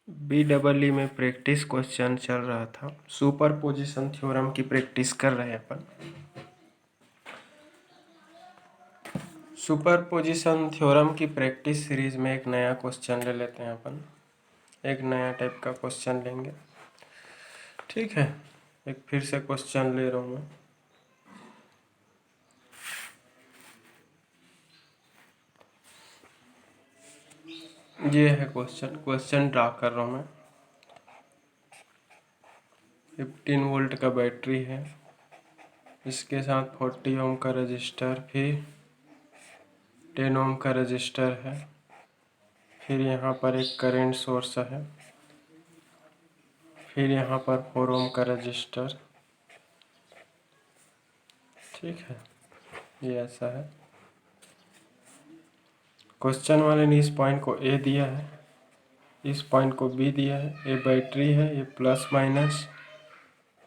BEE में practice question चल रहा था। सुपरपोजिशन थ्योरम की प्रैक्टिस कर रहे हैं अपन। सुपरपोजिशन थ्योरम की प्रैक्टिस सीरीज में एक नया क्वेश्चन ले लेते हैं अपन। एक नया टाइप का क्वेश्चन लेंगे, ठीक है। एक फिर से क्वेश्चन ले रहा हूँ मैं। ये है क्वेश्चन ड्रा कर रहा हूँ मैं। 15 वोल्ट का बैटरी है, इसके साथ 40 ओम का रजिस्टर, फिर 10 ओम का रजिस्टर है, फिर यहाँ पर एक करंट सोर्स है, फिर यहाँ पर 4 ओम का रजिस्टर, ठीक है। ये ऐसा है। क्वेश्चन वाले ने इस पॉइंट को ए दिया है, इस पॉइंट को बी दिया है। ये बैटरी है, ये प्लस माइनस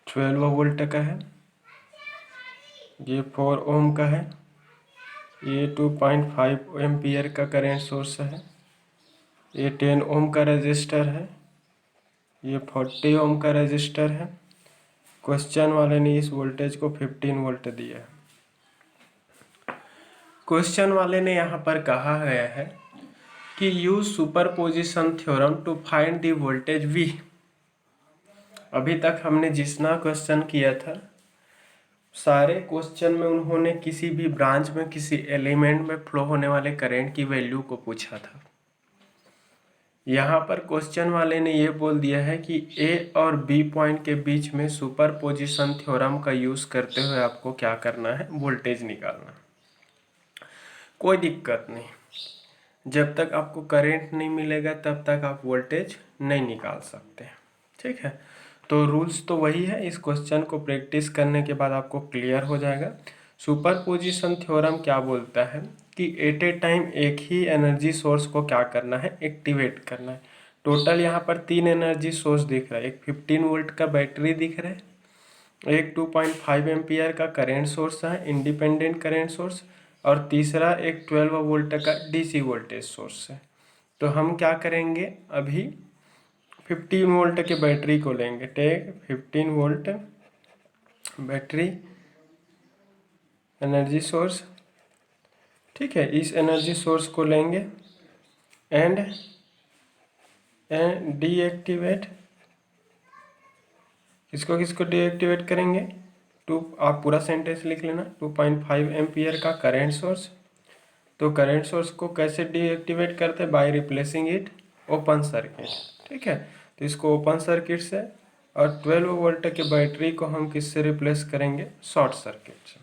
12 वोल्ट का है, ये 4 ओम का है, ये 2.5 एम्पियर का करंट सोर्स है, ये 10 ओम का रजिस्टर है, ये 40 ओम का रजिस्टर है। क्वेश्चन वाले ने इस वोल्टेज को 15 वोल्ट दिया है। क्वेश्चन वाले ने यहाँ पर कहा गया है कि use superposition theorem to find the voltage V। अभी तक हमने जितना क्वेश्चन किया था, सारे क्वेश्चन में उन्होंने किसी भी ब्रांच में किसी एलिमेंट में फ्लो होने वाले करंट की वैल्यू को पूछा था। यहाँ पर क्वेश्चन वाले ने ये बोल दिया है कि A और B पॉइंट के बीच में सुपरपोजिशन थ्योरम का यूज करते हुए आपको क्या करना है, वोल्टेज निकालना। कोई दिक्कत नहीं, जब तक आपको करंट नहीं मिलेगा तब तक आप वोल्टेज नहीं निकाल सकते, ठीक है। तो रूल्स तो वही है। इस क्वेश्चन को प्रैक्टिस करने के बाद आपको क्लियर हो जाएगा। सुपरपोजिशन थ्योरम क्या बोलता है कि एट ए टाइम एक ही एनर्जी सोर्स को क्या करना है, एक्टिवेट करना है। टोटल यहाँ पर 3 एनर्जी सोर्स दिख रहा है। एक 15 वोल्ट का बैटरी दिख रहा है, एक 2.5 एम्पियर का करंट सोर्स है, इंडिपेंडेंट करंट सोर्स, और तीसरा एक 12 वोल्ट का डीसी वोल्टेज सोर्स है। तो हम क्या करेंगे, अभी 15 वोल्ट के बैटरी को लेंगे। Take 15 volt battery energy source, ठीक है। इस एनर्जी सोर्स को लेंगे एंड डीएक्टिवेट। किसको डीएक्टिवेट करेंगे, आप पूरा सेंटेंस लिख लेना। 2.5 एम्पियर का करंट सोर्स। तो करंट सोर्स को कैसे डीएक्टिवेट करते हैं, by replacing it open circuit, ठीक है। तो इसको ओपन सर्किट से, और 12 वोल्ट के बैटरी को हम किससे रिप्लेस करेंगे, शॉर्ट सर्किट से।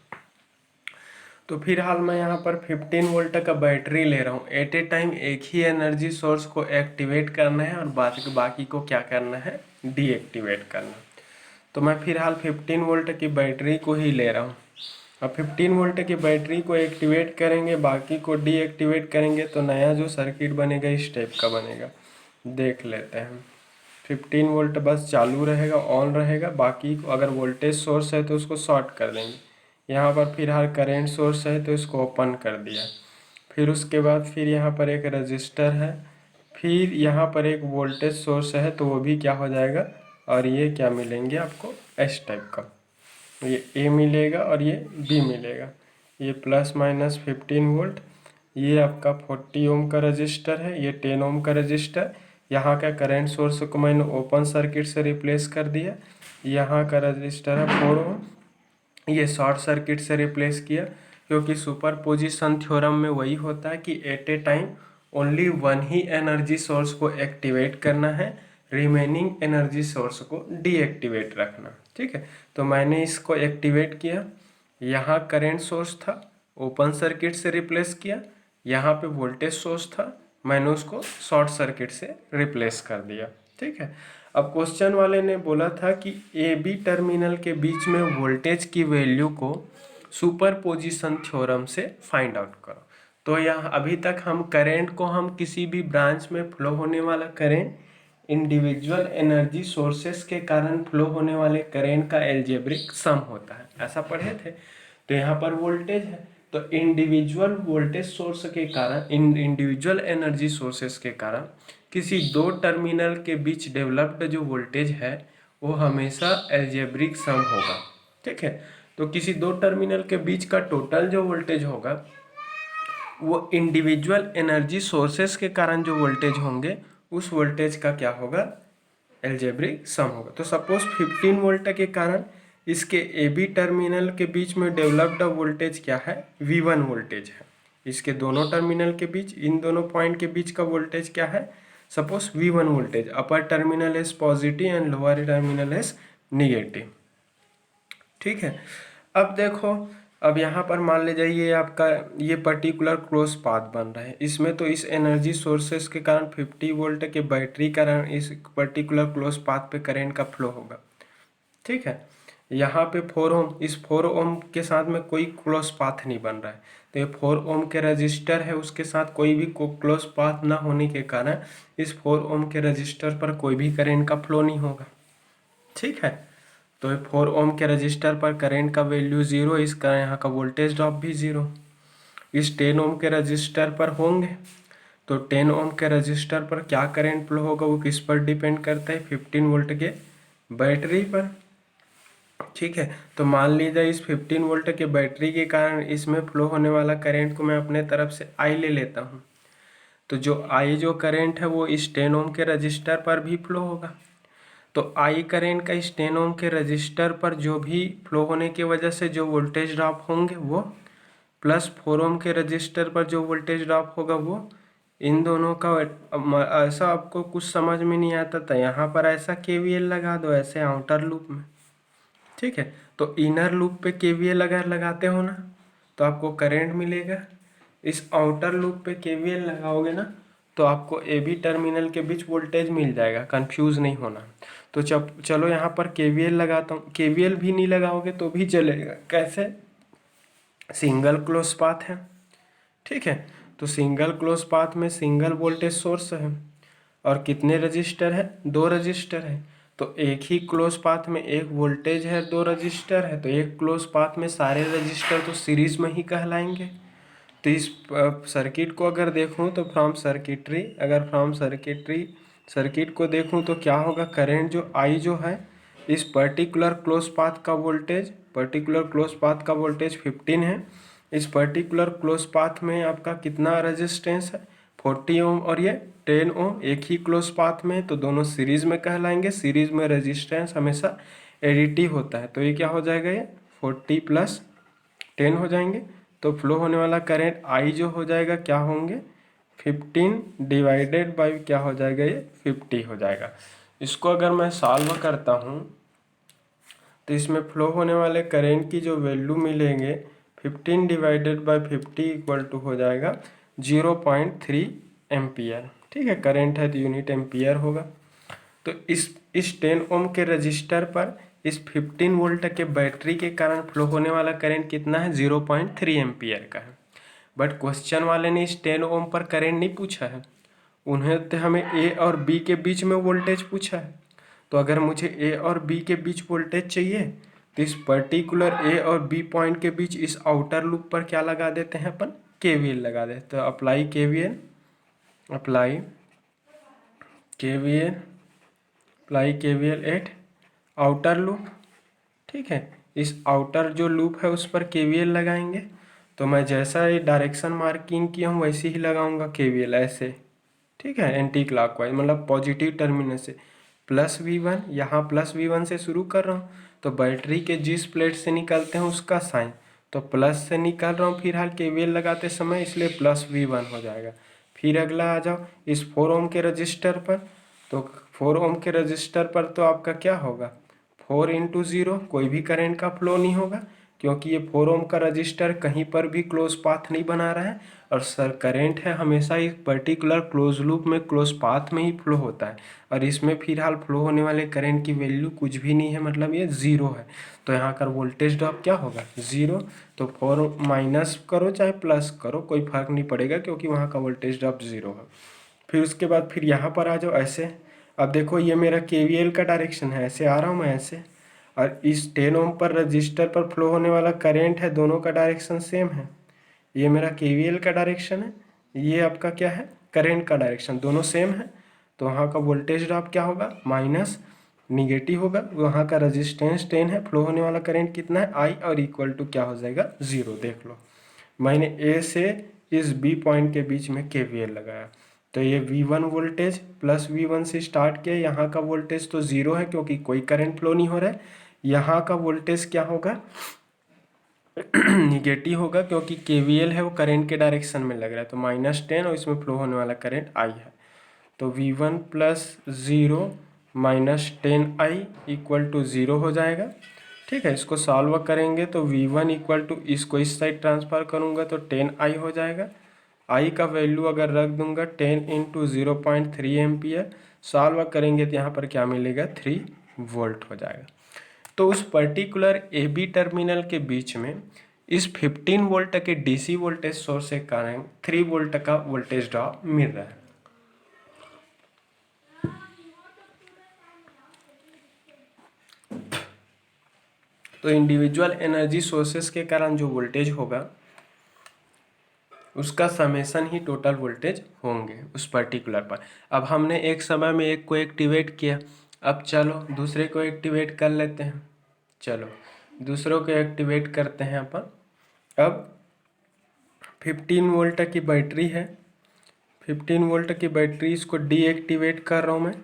तो फिलहाल मैं यहाँ पर 15 वोल्ट का बैटरी ले रहा हूँ। एट ए टाइम एक ही एनर्जी सोर्स को एक्टिवेट करना है और बाकी को क्या करना है, डीएक्टिवेट करना। तो मैं फिलहाल 15 वोल्ट की बैटरी को ही ले रहा हूँ। अब 15 वोल्ट की बैटरी को एक्टिवेट करेंगे, बाकी को डीएक्टिवेट करेंगे, तो नया जो सर्किट बनेगा इस टाइप का बनेगा। देख लेते हैं। 15 वोल्ट बस चालू रहेगा, ऑन रहेगा। बाकी को अगर वोल्टेज सोर्स है तो उसको शॉर्ट कर देंगे। यहाँ पर फिलहाल करंट सोर्स है तो इसको ओपन कर दिया। फिर उसके बाद फिर यहाँ पर एक रजिस्टर है, फिर यहाँ पर एक वोल्टेज सोर्स है, तो वो भी क्या हो जाएगा, और ये क्या मिलेंगे आपको, इस टाइप का। ये ए मिलेगा और ये बी मिलेगा। ये प्लस माइनस 15 वोल्ट, ये आपका 40 ओम का रजिस्टर है, ये 10 ओम का रजिस्टर। यहाँ का करंट सोर्स को मैंने ओपन सर्किट से रिप्लेस कर दिया। यहाँ का रजिस्टर है 4 ओम, ये शॉर्ट सर्किट से रिप्लेस किया, क्योंकि सुपरपोजिशन थ्योरम में वही होता है कि at a time only one ही एनर्जी सोर्स को एक्टिवेट करना है, रिमेनिंग एनर्जी सोर्स को डीएक्टिवेट रखना, ठीक है। तो मैंने इसको एक्टिवेट किया। यहाँ करंट सोर्स था, ओपन सर्किट से रिप्लेस किया। यहाँ पे वोल्टेज सोर्स था, मैंने उसको शॉर्ट सर्किट से रिप्लेस कर दिया, ठीक है। अब क्वेश्चन वाले ने बोला था कि ए बी टर्मिनल के बीच में वोल्टेज की वैल्यू को सुपरपोजिशन थ्योरम से फाइंड आउट करो। तो यहाँ अभी तक हम करंट को, हम किसी भी ब्रांच में फ्लो होने वाला करंट इंडिविजुअल एनर्जी सोर्सेस के कारण फ्लो होने वाले करंट का एल्जेब्रिक सम होता है, ऐसा पढ़े थे। तो यहाँ पर वोल्टेज है, तो इंडिविजुअल वोल्टेज सोर्स के कारण, इंडिविजुअल एनर्जी सोर्सेस के कारण किसी दो टर्मिनल के बीच डेवलप्ड जो वोल्टेज है वो हमेशा एल्जेब्रिक सम होगा। ठीक है, तो किसी दो टर्मिनल के बीच का टोटल जो वोल्टेज होगा वो इंडिविजुअल एनर्जी सोर्सेस के कारण जो वोल्टेज होंगे उस वोल्टेज का क्या होगा, एल्जेब्रिक सम होगा। तो सपोज 15 वोल्ट के कारण इसके ए बी टर्मिनल के बीच में डेवलप्ड वोल्टेज क्या है, V1 वोल्टेज है। इसके दोनों टर्मिनल के बीच, इन दोनों पॉइंट के बीच का वोल्टेज क्या है, suppose V1 voltage. Upper terminal is positive and lower terminal is negative. ठीक है, अब देखो, अब यहाँ पर मान लीजिए ये आपका ये पर्टिकुलर क्लोज पाथ बन रहा है, इसमें तो इस एनर्जी सोर्सेस के कारण 50 वोल्ट के बैटरी कारण इस पर्टिकुलर क्लोज पाथ पे करंट का फ्लो होगा। ठीक है, यहाँ पे 4 ओम, इस 4 ओम के साथ में कोई क्लोज पाथ नहीं बन रहा है, तो ये 4 ओम के रजिस्टर है उसके साथ कोई भी क्लोज पाथ ना होने के कारण इस 4 ओम के रजिस्टर पर कोई भी करंट का फ्लो नहीं होगा। ठीक है, तो 4 ओम के रजिस्टर पर करंट का वैल्यू 0, इसका यहाँ का वोल्टेज ड्रॉप भी 0। इस 10 ओम के रजिस्टर पर होंगे, तो 10 ओम के रजिस्टर पर क्या करंट फ्लो होगा वो किस पर डिपेंड करता है, 15 वोल्ट के बैटरी पर। ठीक है, तो मान लीजिए इस 15 वोल्ट के बैटरी के कारण इसमें फ्लो होने वाला करंट को मैं अपने तरफ से I ले लेता हूँ। तो जो I जो करंट है वो इस 10 ओम के रजिस्टर पर भी फ्लो होगा। तो I करंट का इस 10 ओम के रजिस्टर पर जो भी फ्लो होने की वजह से जो वोल्टेज ड्रॉप होंगे वो प्लस 4 ओम के रजिस्टर पर जो वोल्टेज ड्रॉप होगा वो, इन दोनों का ऐसा आपको कुछ समझ में नहीं आता था, यहाँ पर ऐसा KVL लगा दो ऐसे आउटर लूप में। ठीक है, तो इनर लूप पे KVL अगर लगाते हो ना तो आपको करंट मिलेगा, इस आउटर लूप पे KVL लगाओगे ना तो आपको ए बी टर्मिनल के बीच वोल्टेज मिल जाएगा, कंफ्यूज नहीं होना। तो चलो यहाँ पर KVL लगाता हूँ, KVL भी नहीं लगाओगे तो भी चलेगा। कैसे, सिंगल क्लोज पाथ है। ठीक है, तो सिंगल क्लोज पाथ में सिंगल वोल्टेज सोर्स है और कितने रजिस्टर है, 2 रजिस्टर है। तो एक ही क्लोज पाथ में एक वोल्टेज है, 2 रजिस्टर है, तो एक क्लोज पाथ में सारे रजिस्टर तो सीरीज में ही कहलाएंगे। तो इस सर्किट को अगर देखूं तो फ्रॉम सर्किट को देखूं तो क्या होगा, करंट जो I जो है इस पर्टिकुलर क्लोज पाथ का वोल्टेज 15 है। इस पर्टिकुलर क्लोज पाथ में आपका कितना रेजिस्टेंस है, 40 ओम और ये 10 ओम एक ही क्लोज पाथ में, तो दोनों सीरीज में कहलाएंगे। सीरीज में रेजिस्टेंस हमेशा एडिटिव होता है, तो ये क्या हो जाएगा, ये 40 + 10 हो जाएंगे। तो फ्लो होने वाला करंट I जो हो जाएगा क्या होंगे, 15 डिवाइडेड बाई क्या हो जाएगा, ये 50 हो जाएगा। इसको अगर मैं सॉल्व करता हूँ तो इसमें फ्लो होने वाले करंट की जो वैल्यू मिलेंगे 15 डिवाइडेड बाई 50 इक्वल टू हो जाएगा 0.3 एम्पियर। ठीक है, करंट है तो यूनिट एम्पियर होगा। तो इस 10 ओम के रजिस्टर पर इस 15 वोल्ट के बैटरी के कारण फ्लो होने वाला करंट कितना है, 0.3 एम्पियर का है। बट क्वेश्चन वाले ने इस 10 ओम पर करंट नहीं पूछा है, उन्हें तो हमें ए और बी के बीच में वोल्टेज पूछा है। तो अगर मुझे ए और बी के बीच वोल्टेज चाहिए तो इस पर्टिकुलर ए और बी पॉइंट के बीच इस आउटर लूप पर क्या लगा देते हैं अपन, KVL लगा देते हैं। तो apply KVL eight outer loop. ठीक है, इस आउटर जो लूप है उस पर KVL लगाएंगे। तो मैं जैसा ये डायरेक्शन मार्किंग किया हूँ वैसे ही लगाऊंगा KVL ऐसे। ठीक है, एंटी क्लॉकवाइज मतलब पॉजिटिव टर्मिनल से +V1, यहाँ +V1 से शुरू कर रहा हूँ तो बैटरी के जिस प्लेट से निकलते हैं उसका साइन, तो प्लस से निकाल रहा हूँ फिलहाल KVL लगाते समय, इसलिए +V1 हो जाएगा। फिर अगला आ जाओ इस 4 ओम के रजिस्टर पर, तो 4 ओम के रजिस्टर पर तो आपका क्या होगा, 4 × 0, कोई भी करंट का फ्लो नहीं होगा क्योंकि ये 4 ओम का रजिस्टर कहीं पर भी क्लोज पाथ नहीं बना रहा है और सर करंट है हमेशा एक पर्टिकुलर क्लोज लूप में क्लोज पाथ में ही फ्लो होता है। और इसमें फिलहाल फ्लो होने वाले करंट की वैल्यू कुछ भी नहीं है, मतलब ये 0 है। तो यहाँ का वोल्टेज ड्रॉप क्या होगा, 0। तो 4 माइनस करो चाहे प्लस करो कोई फर्क नहीं पड़ेगा क्योंकि वहाँ का वोल्टेज ड्रॉप 0 है। फिर उसके बाद फिर यहाँ पर आ जाओ ऐसे। अब देखो ये मेरा KVL का डायरेक्शन है, ऐसे आ रहा हूँ मैं ऐसे, और इस 10 ओम पर रजिस्टर पर फ्लो होने वाला करंट है, दोनों का डायरेक्शन सेम है। ये मेरा KVL का डायरेक्शन है, ये आपका क्या है, करंट का डायरेक्शन, दोनों सेम है। तो वहाँ का वोल्टेज ड्रॉप क्या होगा, माइनस निगेटिव होगा। वहाँ का रेजिस्टेंस 10 है, फ्लो होने वाला करंट कितना है I, और इक्वल टू क्या हो जाएगा 0। देख लो मैंने A से इस B पॉइंट के बीच में KVL लगाया, तो ये V1 वोल्टेज प्लस V1 से स्टार्ट किया। यहाँ का वोल्टेज तो 0 है क्योंकि कोई करंट फ्लो नहीं हो रहा है। यहाँ का वोल्टेज क्या होगा निगेटिव होगा क्योंकि KVL है वो करंट के डायरेक्शन में लग रहा है, तो -10 और इसमें फ्लो होने वाला करंट I है। तो V1 + 0 -10I इक्वल टू 0 हो जाएगा। ठीक है, इसको सॉल्व करेंगे तो V1 इक्वल टू इसको इस साइड ट्रांसफर करूँगा तो 10I हो जाएगा। I का वैल्यू अगर रख दूंगा 10 × 0.3 एम्पियर, सॉल्व करेंगे तो यहाँ पर क्या मिलेगा 3 वोल्ट हो जाएगा। तो उस पर्टिकुलर AB टर्मिनल के बीच में इस 15 वोल्ट के DC वोल्टेज सोर्स के कारण 3 वोल्ट का वोल्टेज ड्रॉप मिल रहा है। तो इंडिविजुअल एनर्जी सोर्सेस के कारण जो वोल्टेज होगा उसका समेसन ही टोटल वोल्टेज होंगे उस पर्टिकुलर पर। अब हमने एक समय में एक को एक्टिवेट किया, अब चलो दूसरे को एक्टिवेट कर लेते हैं। चलो दूसरों को एक्टिवेट करते हैं अपन। अब 15 वोल्ट की बैटरी है, 15 वोल्ट की बैटरी, इसको डीएक्टिवेट कर रहा हूँ मैं।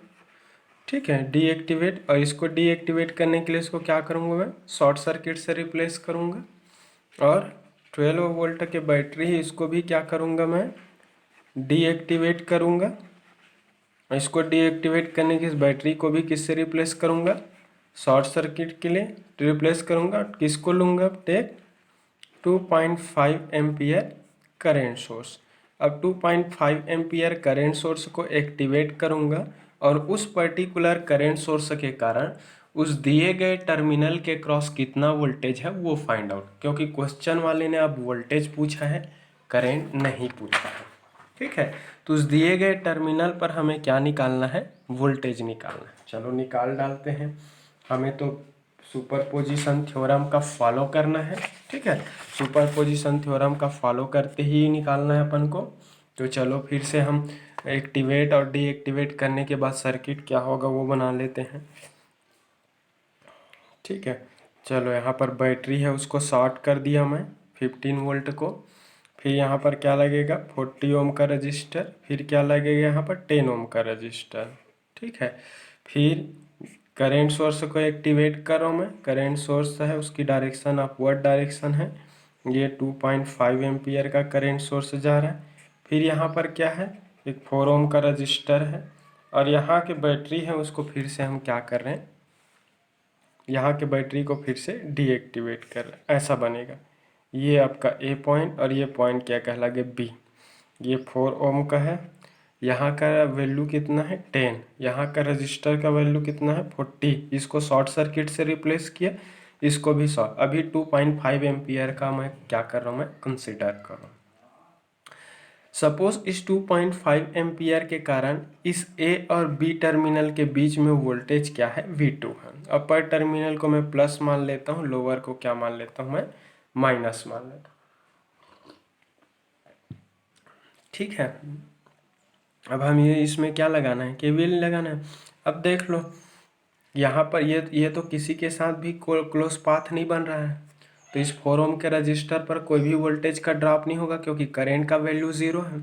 ठीक है, डीएक्टिवेट, और इसको डीएक्टिवेट करने के लिए इसको क्या करूँगा मैं, शॉर्ट सर्किट से रिप्लेस करूँगा। और 12 वोल्ट के बैटरी है, इसको भी क्या करूँगा मैं, डीएक्टिवेट करूँगा। इसको डीएक्टिवेट करने की इस बैटरी को भी किससे रिप्लेस करूँगा, शॉर्ट सर्किट के लिए रिप्लेस करूँगा। किसको लूँगा, टेक 2.5 एम्पियर करेंट सोर्स। अब 2.5 एम्पियर करेंट सोर्स को एक्टिवेट करूँगा और उस पर्टिकुलर करेंट सोर्स के कारण उस दिए गए टर्मिनल के क्रॉस कितना वोल्टेज है वो फाइंड आउट, क्योंकि क्वेश्चन वाले ने अब वोल्टेज पूछा है, करंट नहीं पूछा है। ठीक है, तो उस दिए गए टर्मिनल पर हमें क्या निकालना है, वोल्टेज निकालना है। चलो निकाल डालते हैं। हमें तो सुपरपोजिशन थ्योरम का फॉलो करना है। ठीक है, सुपरपोजिशन थ्योरम का फॉलो करते ही निकालना है अपन को। तो चलो फिर से हम एक्टिवेट और डीएक्टिवेट करने के बाद सर्किट क्या होगा वो बना लेते हैं। ठीक है, चलो यहाँ पर बैटरी है उसको शॉर्ट कर दिया मैं 15 वोल्ट को। फिर यहाँ पर क्या लगेगा 40 ओम का रजिस्टर, फिर क्या लगेगा यहाँ पर 10 ओम का रजिस्टर। ठीक है, फिर करेंट सोर्स को एक्टिवेट कर रहा हूँ मैं। करेंट सोर्स है उसकी डायरेक्शन अपवर्ड डायरेक्शन है, ये 2.5 एम्पियर का करेंट सोर्स जा रहा है। फिर यहाँ पर क्या है, एक 4 ओम का रजिस्टर है, और यहाँ के बैटरी है उसको फिर से हम क्या कर रहे हैं, यहाँ के बैटरी को फिर से डीएक्टिवेट कर रहे हैं। ऐसा बनेगा, ये आपका ए पॉइंट और ये पॉइंट क्या कहलागे बी। ये 4 ओम का है, यहाँ का वैल्यू कितना है 10, यहाँ का रजिस्टर का वैल्यू कितना है 40। इसको शॉर्ट सर्किट से रिप्लेस किया, इसको भी शॉर्ट। अभी 2.5 एम्पियर का मैं क्या कर रहा हूँ, मैं कंसिडर कर रहा हूँ। सपोज इस 2.5 एम्पियर के कारण इस ए और बी टर्मिनल के बीच में वोल्टेज क्या है, V2 है। अपर टर्मिनल को मैं प्लस मान लेता हूँ, लोअर को क्या मान लेता हूँ मैं, माइनस मान लेता हूँ। ठीक है, अब हम ये इसमें क्या लगाना है, केवीएल लगाना है। अब देख लो यहाँ पर ये तो किसी के साथ भी क्लोज पाथ नहीं बन रहा है, तो इस 4 ओम के रजिस्टर पर कोई भी वोल्टेज का ड्रॉप नहीं होगा क्योंकि करंट का वैल्यू 0 है।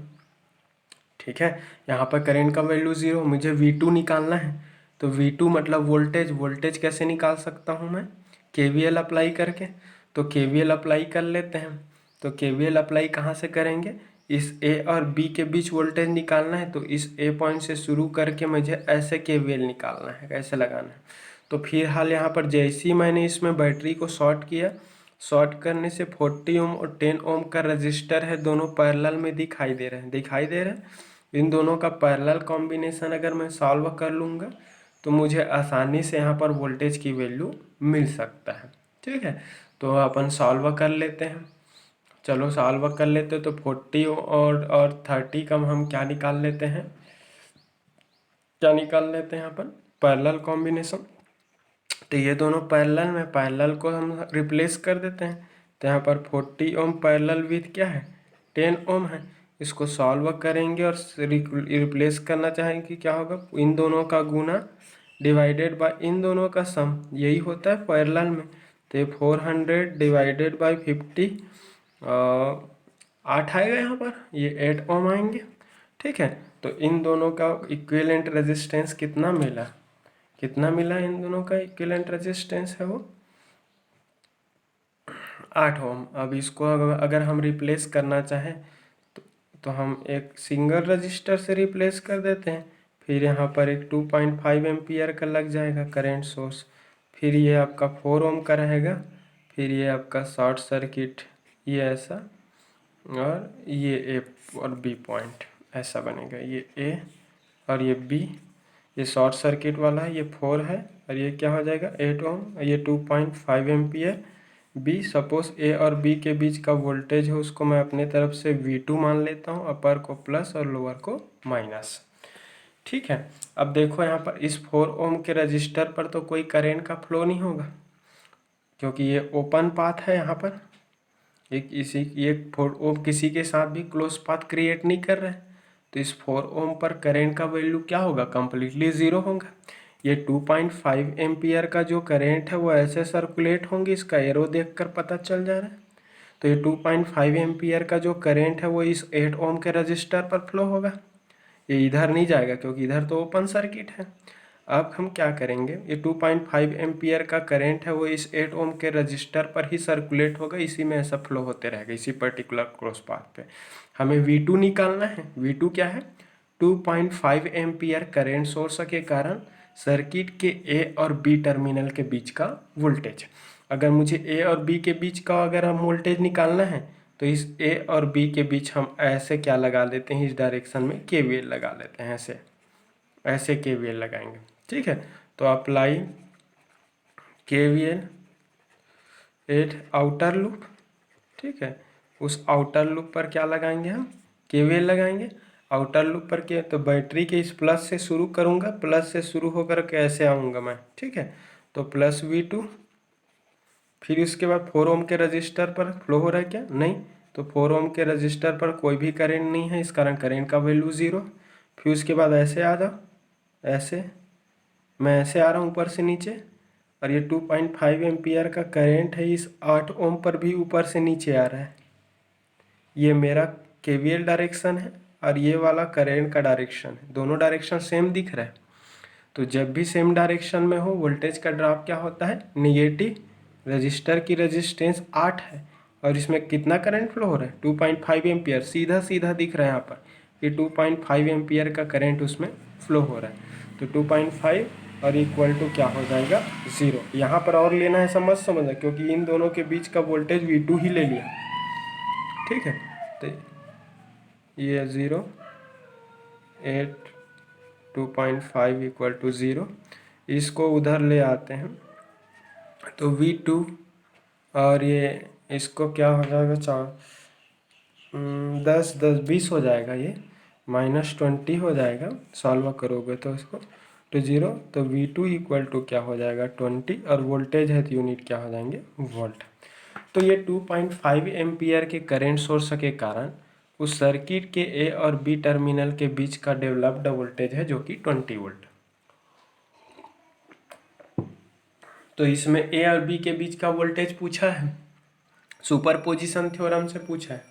ठीक है, यहाँ पर करंट का वैल्यू 0, मुझे V2 निकालना है। तो V2 मतलब वोल्टेज, वोल्टेज कैसे निकाल सकता हूँ मैं, KVL अप्लाई करके। तो KVL अप्लाई कर लेते हैं। तो KVL अप्लाई कहाँ से करेंगे, इस A और B के बीच वोल्टेज निकालना है, तो इस A पॉइंट से शुरू करके मुझे ऐसे KVL निकालना है, कैसे लगाना है। तो फिलहाल यहाँ पर जैसे ही मैंने इसमें बैटरी को शॉर्ट किया, शॉर्ट करने से 40 ओम और 10 ओम का रजिस्टर है, दोनों पैरेलल में दिखाई दे रहे हैं। इन दोनों का पैरेलल कॉम्बिनेशन अगर मैं सॉल्व कर लूँगा तो मुझे आसानी से यहाँ पर वोल्टेज की वैल्यू मिल सकता है। ठीक है, तो अपन सॉल्व कर लेते हैं। चलो सॉल्व कर लेते हैं। तो 40 और 30 का हम क्या निकाल लेते हैं, अपन पैरेलल कॉम्बिनेशन। तो ये दोनों पैरेलल में, पैरेलल को हम रिप्लेस कर देते हैं। तो यहाँ पर 40 ओम पैरेलल विथ क्या है 10 ओम है, इसको सॉल्व करेंगे और रिप्लेस करना चाहेंगे, क्या होगा, इन दोनों का गुना डिवाइडेड बाय इन दोनों का सम, यही होता है पैरेलल में। तो ये 400 डिवाइडेड बाय 50 8 आएगा यहाँ पर, ये 8 ओम आएंगे। ठीक है, तो इन दोनों का इक्विवेलेंट रेजिस्टेंस कितना मिला, कितना मिला, इन दोनों का इक्विवेलेंट रेजिस्टेंस है वो 8 ओम। अब इसको अगर हम रिप्लेस करना चाहें तो हम एक सिंगल रजिस्टर से रिप्लेस कर देते हैं। फिर यहाँ पर एक 2.5 एम्पियर का लग जाएगा करेंट सोर्स। फिर ये आपका 4 ओम का रहेगा। फिर ये आपका शॉर्ट सर्किट, ये ऐसा, और ये ए और बी पॉइंट ऐसा बनेगा, ये ए और ये बी। ये शॉर्ट सर्किट वाला है, ये 4 है, और ये क्या हो जाएगा 8 ओम, और ये 2.5 एम्पियर। बी, सपोज ए और बी के बीच का वोल्टेज है, उसको मैं अपने तरफ से V2 मान लेता हूँ, अपर को प्लस और लोअर को माइनस। ठीक है, अब देखो यहाँ पर इस 4 ओम के रजिस्टर पर तो कोई करंट का फ्लो नहीं होगा, क्योंकि ये ओपन पाथ है। यहाँ पर ये 4 ओम किसी के साथ भी क्लोज पाथ क्रिएट नहीं कर रहा है, तो इस 4 ओम पर करंट का वैल्यू क्या होगा, कंप्लीटली ज़ीरो होगा। ये 2.5 एम्पियर का जो करंट है वो ऐसे सर्कुलेट होंगे, इसका एरो देखकर पता चल जा रहा है। तो ये 2.5 एम्पियर का जो करंट है वो इस 8 ओम के रजिस्टर पर फ्लो होगा, ये इधर नहीं जाएगा क्योंकि इधर तो ओपन सर्किट है। अब हम क्या करेंगे, ये 2.5 एम्पियर का करंट है वो इस 8 ओम के रजिस्टर पर ही सर्कुलेट होगा, इसी में ऐसा फ्लो होते रहेगा, इसी पर्टिकुलर क्रॉस पाथ पे। हमें V2 निकालना है। V2 क्या है, 2.5 एम्पियर करेंट सोर्स के कारण सर्किट के ए और बी टर्मिनल के बीच का वोल्टेज। अगर मुझे ए और बी के बीच का अगर हम वोल्टेज निकालना है तो इस ए और बी के बीच हम ऐसे क्या लगा देते हैं, इस डायरेक्शन में KVL लगा लेते हैं, ऐसे ऐसे KVL लगाएंगे। ठीक है, तो apply KVL eight outer loop. ठीक है, उस आउटर लूप पर क्या लगाएंगे, हम KVL लगाएंगे। आउटर लूप पर क्या, तो बैटरी के इस प्लस से शुरू करूँगा, प्लस से शुरू होकर कैसे आऊँगा मैं। ठीक है, तो प्लस V2, फिर उसके बाद 4 ओम के रजिस्टर पर फ्लो हो रहा है क्या, नहीं, तो 4 ओम के रजिस्टर पर कोई भी करंट नहीं है, इस कारण करंट का वैल्यू ज़ीरो। फिर उसके बाद ऐसे आ जाओ, ऐसे मैं ऐसे आ रहा हूँ ऊपर से नीचे, और ये 2.5 एम्पियर का करंट है इस 8 ओम पर भी ऊपर से नीचे आ रहा है। ये मेरा KVL डायरेक्शन है और ये वाला करंट का डायरेक्शन है, दोनों डायरेक्शन सेम दिख रहा है। तो जब भी सेम डायरेक्शन में हो वोल्टेज का ड्रॉप क्या होता है, निगेटिव। रजिस्टर की रेजिस्टेंस 8 है और इसमें कितना करंट फ्लो हो रहा है, 2.5 एम्पियर, सीधा सीधा दिख रहा है यहाँ पर, ये 2.5 एम्पियर का करंट उसमें फ्लो हो रहा है। तो 2.5 और इक्वल टू क्या हो जाएगा, ज़ीरो। यहाँ पर और लेना है समझना, क्योंकि इन दोनों के बीच का वोल्टेज V2 ही ले लिया। ठीक है, तो ये 0, 8, 2.5 इक्वल टू 0, इसको उधर ले आते हैं तो V2, और ये इसको क्या हो जाएगा, 10 10 20 हो जाएगा, ये -20 हो जाएगा, सॉल्व करोगे तो इसको तो 0। तो V2 इक्वल टू क्या हो जाएगा 20, और वोल्टेज है तो यूनिट क्या हो जाएंगे, वोल्ट। तो ये 2.5 एम्पियर के करंट सोर्स के कारण उस सर्किट के ए और बी टर्मिनल के बीच का डेवलप्ड वोल्टेज है जो कि 20 वोल्ट। तो इसमें ए और बी के बीच का वोल्टेज पूछा है, सुपरपोजिशन थ्योरम से पूछा है।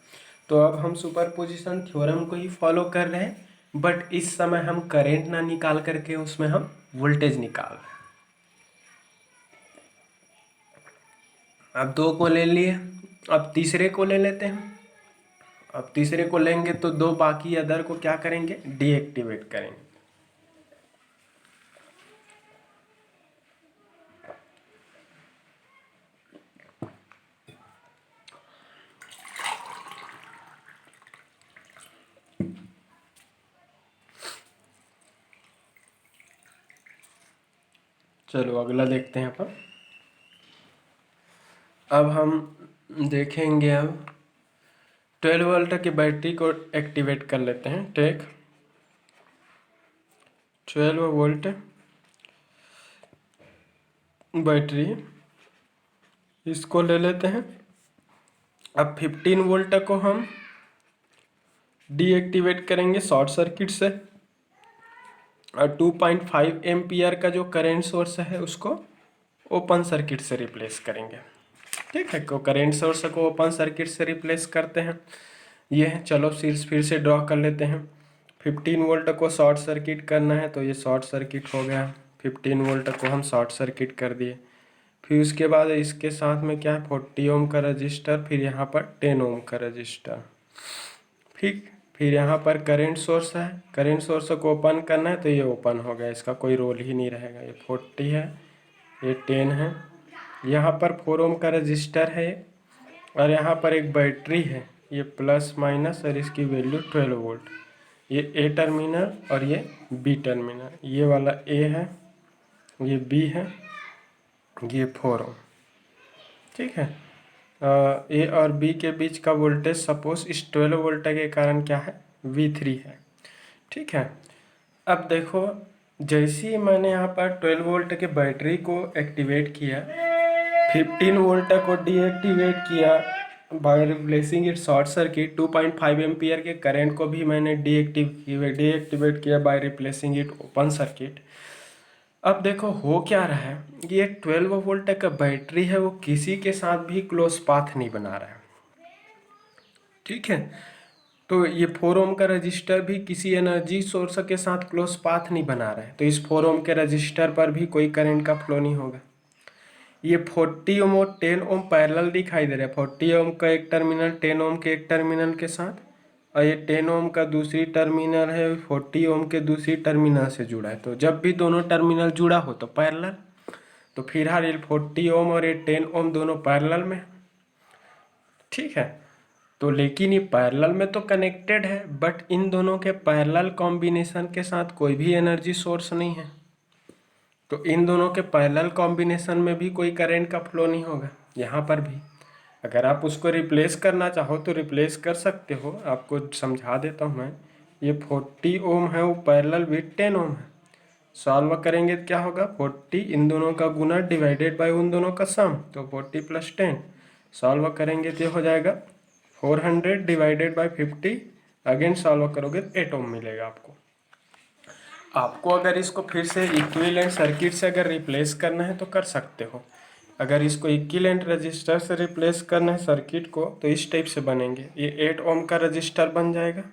तो अब हम सुपरपोजिशन थ्योरम को ही फॉलो कर रहे हैं, बट इस समय हम करंट ना निकाल करके उसमें हम वोल्टेज निकाल रहे हैं। अब 2 को ले लिए, अब तीसरे को ले लेते हैं। अब तीसरे को लेंगे तो 2 बाकी अदर को क्या करेंगे, डीएक्टिवेट करेंगे। चलो अगला देखते हैं अपन। अब हम देखेंगे, अब 12 वोल्ट की बैटरी को एक्टिवेट कर लेते हैं। टेक 12 वोल्ट बैटरी, इसको ले लेते हैं। अब 15 वोल्ट को हम डीएक्टिवेट करेंगे शॉर्ट सर्किट से, और 2.5 एम्पियर का जो करंट सोर्स है उसको ओपन सर्किट से रिप्लेस करेंगे। ठीक है, को करंट सोर्स को ओपन सर्किट से रिप्लेस करते हैं। ये है, चलो फिर से ड्रॉ कर लेते हैं। 15 वोल्ट को शॉर्ट सर्किट करना है तो ये शॉर्ट सर्किट हो गया। 15 वोल्ट को हम शॉर्ट सर्किट कर दिए। फिर उसके बाद इसके साथ में क्या है, 40 ओम का रजिस्टर, फिर यहाँ पर 10 ओम का रजिस्टर। ठीक, फिर यहाँ पर करंट सोर्स है, करंट सोर्स को ओपन करना है तो ये ओपन हो गया, इसका कोई रोल ही नहीं रहेगा। ये 40 है, ये 10 है, यहाँ पर 4 ओम का रजिस्टर है, और यहाँ पर एक बैटरी है, ये प्लस माइनस, और इसकी वैल्यू 12 वोल्ट। ये ए टर्मिनल और ये बी टर्मिनल, ये वाला ए है, ये बी है, ये 4 ओम। ठीक है, ए और बी के बीच का वोल्टेज सपोज इस 12 वोल्ट के कारण क्या है, V3 है। ठीक है, अब देखो जैसे ही मैंने यहाँ पर 12 वोल्ट के बैटरी को एक्टिवेट किया, 15 वोल्ट को डीएक्टिवेट किया by replacing it short circuit, 2.5 ampere के करंट को भी मैंने डीएक्टिवेट किया by replacing it open circuit. अब देखो हो क्या रहा है, ये 12 वोल्ट का बैटरी है, वो किसी के साथ भी क्लोज पाथ नहीं बना रहा है। ठीक है, तो ये 4 ओम का रजिस्टर भी किसी एनर्जी सोर्स के साथ क्लोज पाथ नहीं बना रहा है, तो इस 4 ओम के रजिस्टर पर भी कोई करंट का फ्लो नहीं होगा। ये 40 ओम और 10 ओम पैरेलल दिखाई दे रहा है, 40 ओम का एक टर्मिनल 10 ओम के एक टर्मिनल के साथ, और ये 10 ओम का दूसरी टर्मिनल है 40 ओम के दूसरी टर्मिनल से जुड़ा है। तो जब भी दोनों टर्मिनल जुड़ा हो तो पैरेलल, तो फिलहाल ये 40 ओम और ये 10 ओम दोनों पैरेलल में। ठीक है, तो लेकिन ये पैरेलल में तो कनेक्टेड है, बट इन दोनों के पैरेलल कॉम्बिनेशन के साथ कोई भी एनर्जी सोर्स नहीं है, तो इन दोनों के पैरेलल कॉम्बिनेशन में भी कोई करंट का फ्लो नहीं होगा। यहाँ पर भी अगर आप उसको रिप्लेस करना चाहो तो रिप्लेस कर सकते हो, आपको समझा देता हूँ मैं। ये 40 ओम है, वो पैरेलल विथ 10 ओम है। सॉल्व करेंगे तो क्या होगा, 40 इन दोनों का गुना डिवाइडेड बाय उन दोनों का सम, तो 40 + 10। सॉल्व करेंगे तो हो जाएगा 400 डिवाइडेड बाय 50, अगेन सॉल्व करोगे तो 8 ओम मिलेगा आपको। आपको अगर इसको फिर से इक्विवेलेंट सर्किट से अगर रिप्लेस करना है तो कर सकते हो। अगर इसको इक्विवेलेंट रजिस्टर से रिप्लेस करना है सर्किट को, तो इस टाइप से बनेंगे। ये 8 ओम का रजिस्टर बन जाएगा,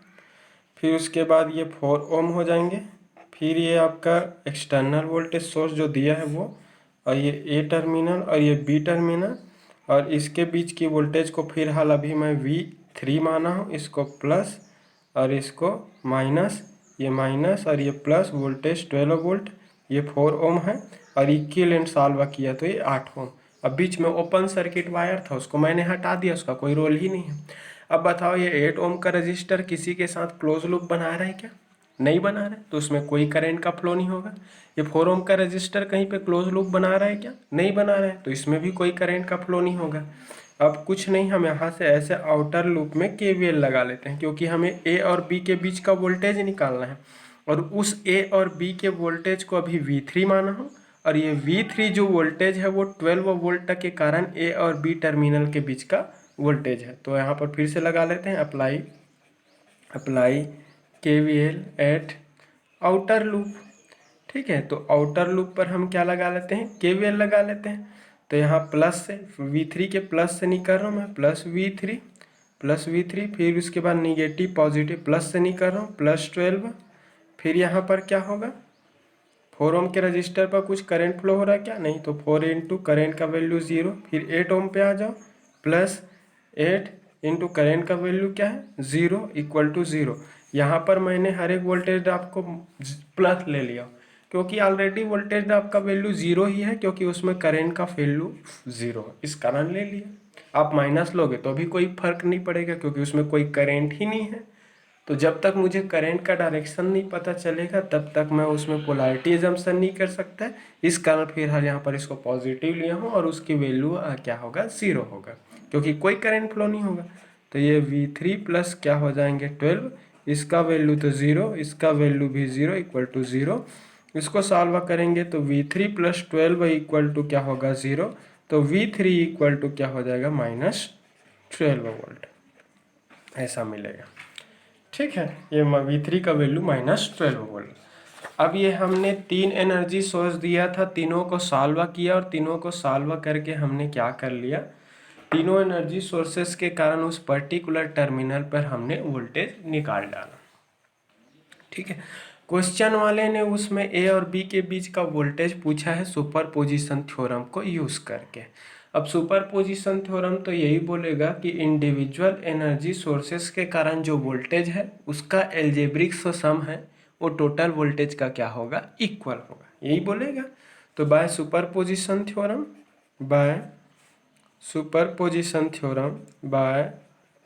फिर उसके बाद ये 4 ओम हो जाएंगे, फिर ये आपका एक्सटर्नल वोल्टेज सोर्स जो दिया है वो, और ये ए टर्मिनल और ये बी टर्मिनल, और इसके बीच की वोल्टेज को फिलहाल अभी मैं V3 माना हूँ, इसको प्लस और इसको माइनस, ये माइनस और ये प्लस, वोल्टेज 12 वोल्ट, ये 4 ओम है, और इक्विवेलेंट सॉल्व किया तो ये 8 ओम। अब बीच में ओपन सर्किट वायर था, उसको मैंने हटा दिया, उसका कोई रोल ही नहीं है। अब बताओ ये 8 ओम का रजिस्टर किसी के साथ क्लोज लूप बना रहा है क्या, नहीं बना रहा है, तो उसमें कोई करंट का फ्लो नहीं होगा। ये 4 ओम का रजिस्टर कहीं पे क्लोज लूप बना रहा है क्या, नहीं बना रहा है, तो इसमें भी कोई करंट का फ्लो नहीं होगा। अब कुछ नहीं, हम यहाँ से ऐसे आउटर लूप में KVL लगा लेते हैं, क्योंकि हमें A और B के बीच का वोल्टेज निकालना है, और उस A और B के वोल्टेज को अभी V3 माना हो, और ये V3 जो वोल्टेज है वो 12 वोल्ट के कारण A और B टर्मिनल के बीच का वोल्टेज है। तो यहाँ पर फिर से लगा लेते हैं, apply KVL eight outer loop. ठीक है, तो आउटर लूप पर हम क्या लगा लेते हैं, KVL लगा लेते हैं। तो यहाँ प्लस से V3 के प्लस से नहीं कर रहा हूँ मैं, प्लस V3, फिर उसके बाद निगेटिव पॉजिटिव प्लस से नहीं कर रहा हूँ, +12। फिर यहाँ पर क्या होगा, 4 ओम के रजिस्टर पर कुछ करंट फ्लो हो रहा है क्या, नहीं, तो 4 इंटू करेंट का वैल्यू 0, फिर 8 ओम पे आ जाओ, +8 इंटू करेंट का वैल्यू क्या है 0 = 0। यहाँ पर मैंने हर एक वोल्टेज ड्रॉप को प्लस ले लिया, क्योंकि ऑलरेडी वोल्टेज ड्रॉप का वैल्यू 0 ही है, क्योंकि उसमें करंट का वैल्यू 0 है, इस कारण ले लिया। आप माइनस लोगे तो भी कोई फर्क नहीं पड़ेगा, क्योंकि उसमें कोई करंट ही नहीं है। तो जब तक मुझे करंट का डायरेक्शन नहीं पता चलेगा तब तक मैं उसमें पोलैरिटी अजम्पशन नहीं कर सकता। इस कारण फिर यहाँ पर इसको पॉजिटिव लिया हूँ, और उसकी वैल्यू क्या होगा, 0 होगा, क्योंकि कोई करंट फ्लो नहीं होगा। तो ये V3 प्लस क्या हो जाएंगे 12, इसका वैल्यू तो 0, इसका वैल्यू भी 0 = 0। इसको सॉल्व करेंगे तो V3 + 12 = क्या होगा 0, तो V3 = क्या हो जाएगा -12 वोल्ट, ऐसा मिलेगा। ठीक है, ये V3 का वैल्यू -12 वोल्ट। अब ये हमने 3 एनर्जी सोर्स दिया था, तीनों को सॉल्व किया और तीनों को सॉल्व करके हमने क्या कर लिया, तीनों एनर्जी सोर्सेस के कारण उस पर्टिकुलर टर्मिनल पर हमने वोल्टेज निकाल डाला। ठीक है, क्वेश्चन वाले ने उसमें ए और बी के बीच का वोल्टेज पूछा है सुपरपोजिशन थ्योरम को यूज करके। अब सुपरपोजिशन थ्योरम तो यही बोलेगा कि इंडिविजुअल एनर्जी सोर्सेस के कारण जो वोल्टेज है उसका एल्जेब्रिक सम है वो टोटल वोल्टेज का क्या होगा, इक्वल होगा, यही बोलेगा। तो by superposition theorem, by superposition theorem, by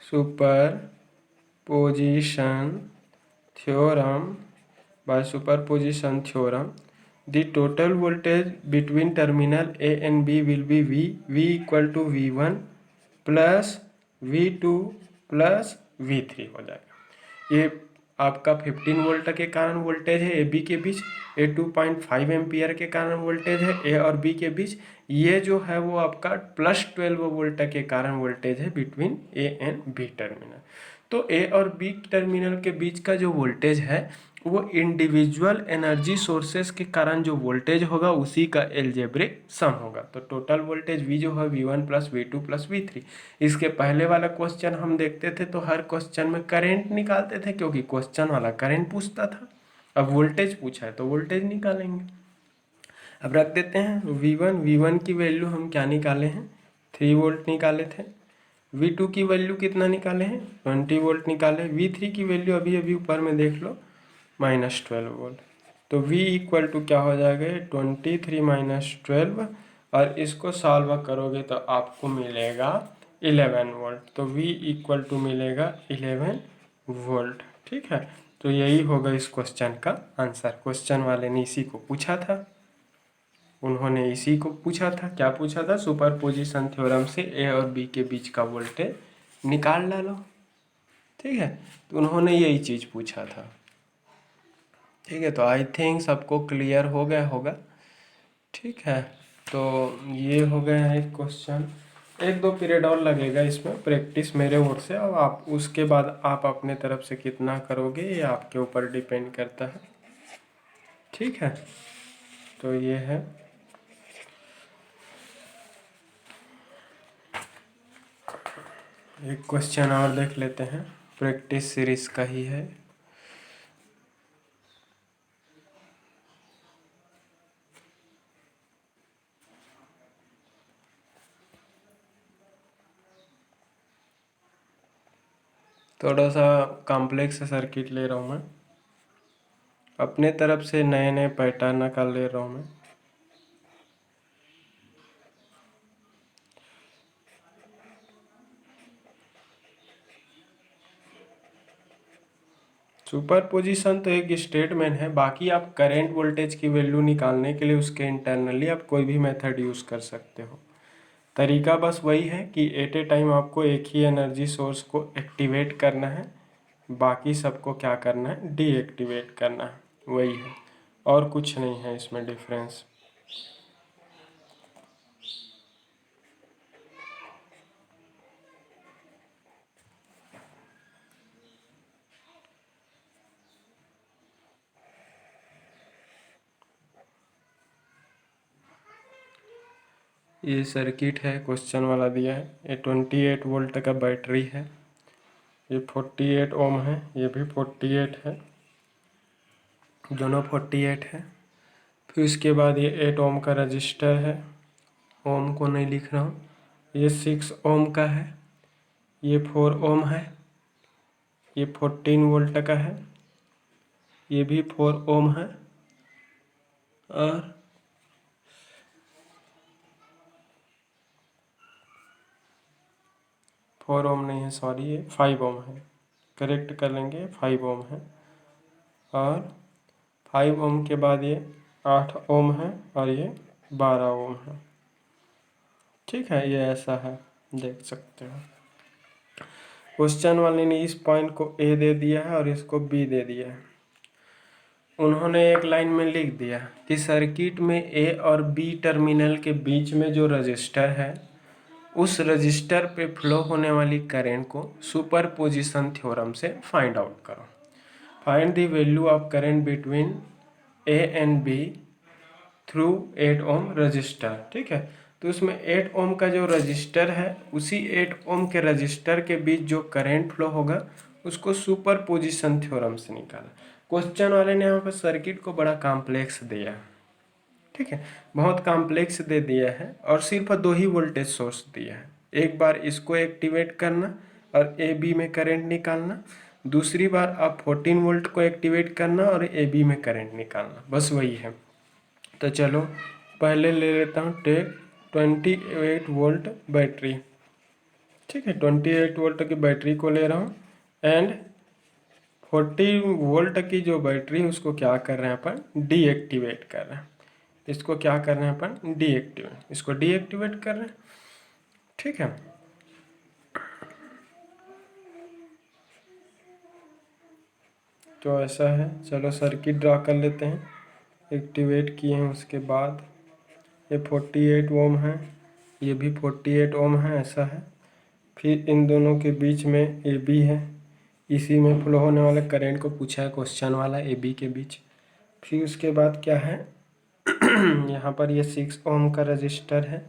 superposition theorem, by superposition theorem, the total voltage between terminal A and B will be V equal to V1 plus V2 plus V3 हो जाएगा। ये आपका 15 volt के कारण voltage है A B के बीच, ये 2.5 ampere के कारण वोल्टेज है ए और बी के बीच, ये जो है वो आपका +12 वोल्ट के कारण वोल्टेज है between A and B terminal. तो ए और बी टर्मिनल के बीच का जो वोल्टेज है वो इंडिविजुअल एनर्जी सोर्सेस के कारण जो वोल्टेज होगा उसी का एल्जेब्रिक सम होगा। तो टोटल वोल्टेज V जो है V1 plus V2 plus V3। इसके पहले वाला क्वेश्चन हम देखते थे तो हर क्वेश्चन में करंट निकालते थे क्योंकि क्वेश्चन वाला करंट पूछता था। अब वोल्टेज पूछा है तो वोल्टेज निकालेंगे। अब रख देते हैं V1 की वैल्यू हम क्या निकाले हैं, 3 वोल्ट निकाले थे। V2 की वैल्यू कितना निकाले हैं, 20 वोल्ट निकाले। V3 की वैल्यू अभी अभी ऊपर में देख लो -12 वोल्ट। तो V इक्वल टू क्या हो जाएगा, 23 - 12, और इसको सॉल्व करोगे तो आपको मिलेगा 11 वोल्ट। तो V इक्वल टू मिलेगा 11 वोल्ट। ठीक है, तो यही होगा इस क्वेश्चन का आंसर। क्वेश्चन वाले ने इसी को पूछा था, उन्होंने इसी को पूछा था। क्या पूछा था, सुपरपोजिशन थ्योरम से ए और बी के बीच का वोल्टेज निकाल डालो। ठीक है, तो उन्होंने यही चीज़ पूछा था। ठीक है, तो आई थिंक सबको क्लियर हो गया होगा। ठीक है, तो ये हो गया है क्वेश्चन। 1-2 पीरियड और लगेगा इसमें प्रैक्टिस मेरे ओर से, और आप उसके बाद आप अपने तरफ से कितना करोगे ये आपके ऊपर डिपेंड करता है। ठीक है, तो ये है। एक क्वेश्चन और देख लेते हैं, प्रैक्टिस सीरीज का ही है। थोड़ा सा कॉम्प्लेक्स सर्किट ले रहा हूँ मैं, अपने तरफ से नए नए पैटर्न का ले रहा हूँ मैं। सुपरपोजिशन तो एक स्टेटमेंट है, बाकी आप करंट वोल्टेज की वैल्यू निकालने के लिए उसके इंटरनली आप कोई भी मेथड यूज़ कर सकते हो। तरीका बस वही है कि एट ए टाइम आपको एक ही एनर्जी सोर्स को एक्टिवेट करना है, बाकी सबको क्या करना है, डीएक्टिवेट करना है, वही है, और कुछ नहीं है इसमें डिफरेंस। ये सर्किट है, क्वेश्चन वाला दिया है। ये 28 वोल्ट का बैटरी है, ये 48 ओम है, ये भी 48 है, दोनों 48 है। फिर उसके बाद ये 8 ओम का रजिस्टर है, ओम को नहीं लिख रहा हूँ। ये 6 ओम का है, ये 4 ओम है, ये 14 वोल्ट का है, ये भी 4 ओम है, और फोर ओम नहीं है, सॉरी, ये 5 ओम है, करेक्ट कर लेंगे, 5 ओम है। और 5 ओम के बाद ये 8 ओम है, और ये 12 ओम है। ठीक है, ये ऐसा है, देख सकते हो। क्वेश्चन वाले ने इस पॉइंट को ए दे दिया है और इसको बी दे दिया है। उन्होंने एक लाइन में लिख दिया कि सर्किट में ए और बी टर्मिनल के बीच में जो रजिस्टर है उस रजिस्टर पे फ्लो होने वाली करंट को सुपरपोजिशन थ्योरम से फाइंड आउट करो। Find the value of current between A and B through 8 ohm resistor. ठीक है, तो उसमें 8 ओम का जो रजिस्टर है, उसी 8 ओम के रजिस्टर के बीच जो करंट फ्लो होगा उसको सुपरपोजिशन थ्योरम से निकाला। क्वेश्चन वाले ने यहाँ पर सर्किट को बड़ा कॉम्प्लेक्स दिया है। ठीक है, बहुत कॉम्प्लेक्स दे दिया है और सिर्फ 2 ही वोल्टेज सोर्स दिया है। एक बार इसको एक्टिवेट करना और ए बी में करंट निकालना, दूसरी बार आप 14 वोल्ट को एक्टिवेट करना और ए बी में करंट निकालना, बस वही है। तो चलो पहले ले लेता हूँ टेक 28 वोल्ट बैटरी। ठीक है, 28 वोल्ट की बैटरी को ले रहा हूँ एंड 40 वोल्ट की जो बैटरी उसको क्या कर रहे हैं अपन, डीएक्टिवेट कर रहे हैं। इसको क्या कर रहे हैं अपन, डीएक्टिवेट, इसको डीएक्टिवेट कर रहे हैं। ठीक है, तो ऐसा है। चलो सर्किट ड्रा कर लेते हैं। एक्टिवेट किए हैं उसके बाद ये 48 ओम है, ये भी 48 ओम है, ऐसा है। फिर इन दोनों के बीच में ए बी है, इसी में फ्लो होने वाले करंट को पूछा है क्वेश्चन वाला, ए बी के बीच। फिर उसके बाद क्या है यहाँ पर ये 6 ओम का रजिस्टर है,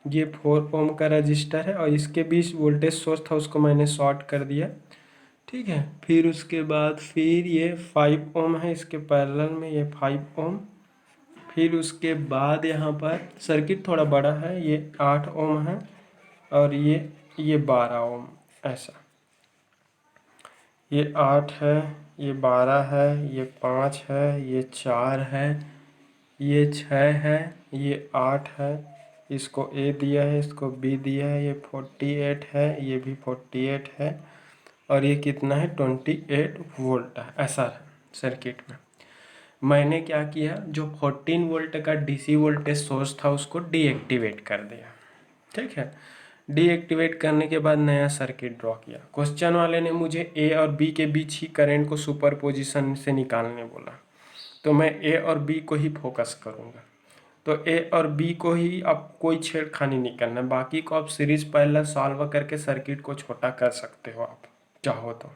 ये 4 ओम का रजिस्टर है और इसके बीच वोल्टेज सोर्स था उसको मैंने शॉर्ट कर दिया। ठीक है, फिर उसके बाद फिर ये 5 ओम है, इसके पैरेलल में ये 5 ओम। फिर उसके बाद यहाँ पर सर्किट थोड़ा बड़ा है, ये 8 ओम है और ये 12 ओम, ऐसा। ये 8 है, ये 12 है, ये 5 है, ये 4 है, ये 6 है, ये 8 है, इसको ए दिया है, इसको बी दिया है, ये 48 है, ये भी 48 है और ये कितना है 28 वोल्ट है, ऐसा है सर्किट में। मैंने क्या किया, जो 14 वोल्ट का डीसी वोल्टेज सोर्स था उसको डीएक्टिवेट कर दिया। ठीक है, डीएक्टिवेट करने के बाद नया सर्किट ड्रॉ किया। क्वेश्चन वाले ने मुझे ए और बी के बीच ही करंट को सुपरपोजिशन से निकालने बोला, तो मैं ए और बी को ही फोकस करूँगा। तो ए और बी को ही आप कोई छेड़खानी नहीं करना, बाकी को आप सीरीज पैरेलल सॉल्व करके सर्किट को छोटा कर सकते हो आप चाहो तो।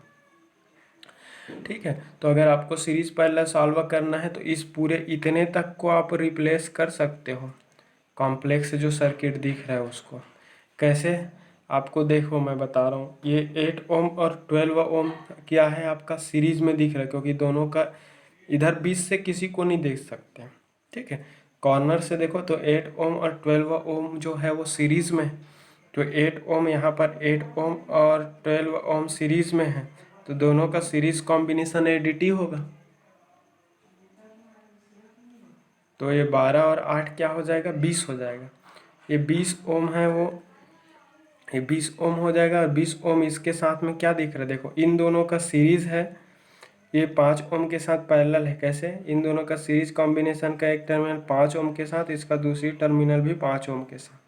ठीक है, तो अगर आपको सीरीज पैरेलल सॉल्व करना है तो इस पूरे इतने तक को आप रिप्लेस कर सकते हो, कॉम्प्लेक्स जो सर्किट दिख रहा है उसको। कैसे, आपको देखो मैं बता रहा हूँ, ये 8 ओम और 12 ओम क्या है आपका सीरीज में दिख रहा है, क्योंकि दोनों का इधर बीच से किसी को नहीं देख सकते। ठीक है, कॉर्नर से देखो तो 8 ओम और 12 ओम जो है वो सीरीज में है, तो 8 ओम यहाँ पर 8 ओम और 12 ओम सीरीज में है, तो दोनों का सीरीज कॉम्बिनेशन एडिटी होगा। तो ये 12 और 8 क्या हो जाएगा, 20 हो जाएगा। ये 20 ओम है, वो ये 20 ओम हो जाएगा और 20 ओम इसके साथ में क्या दिख रहा है, देखो इन दोनों का सीरीज है, ये 5 ओम के साथ पैरेलल है। कैसे, इन दोनों का सीरीज कॉम्बिनेशन का एक टर्मिनल 5 ओम के साथ, इसका दूसरी टर्मिनल भी 5 ओम के साथ।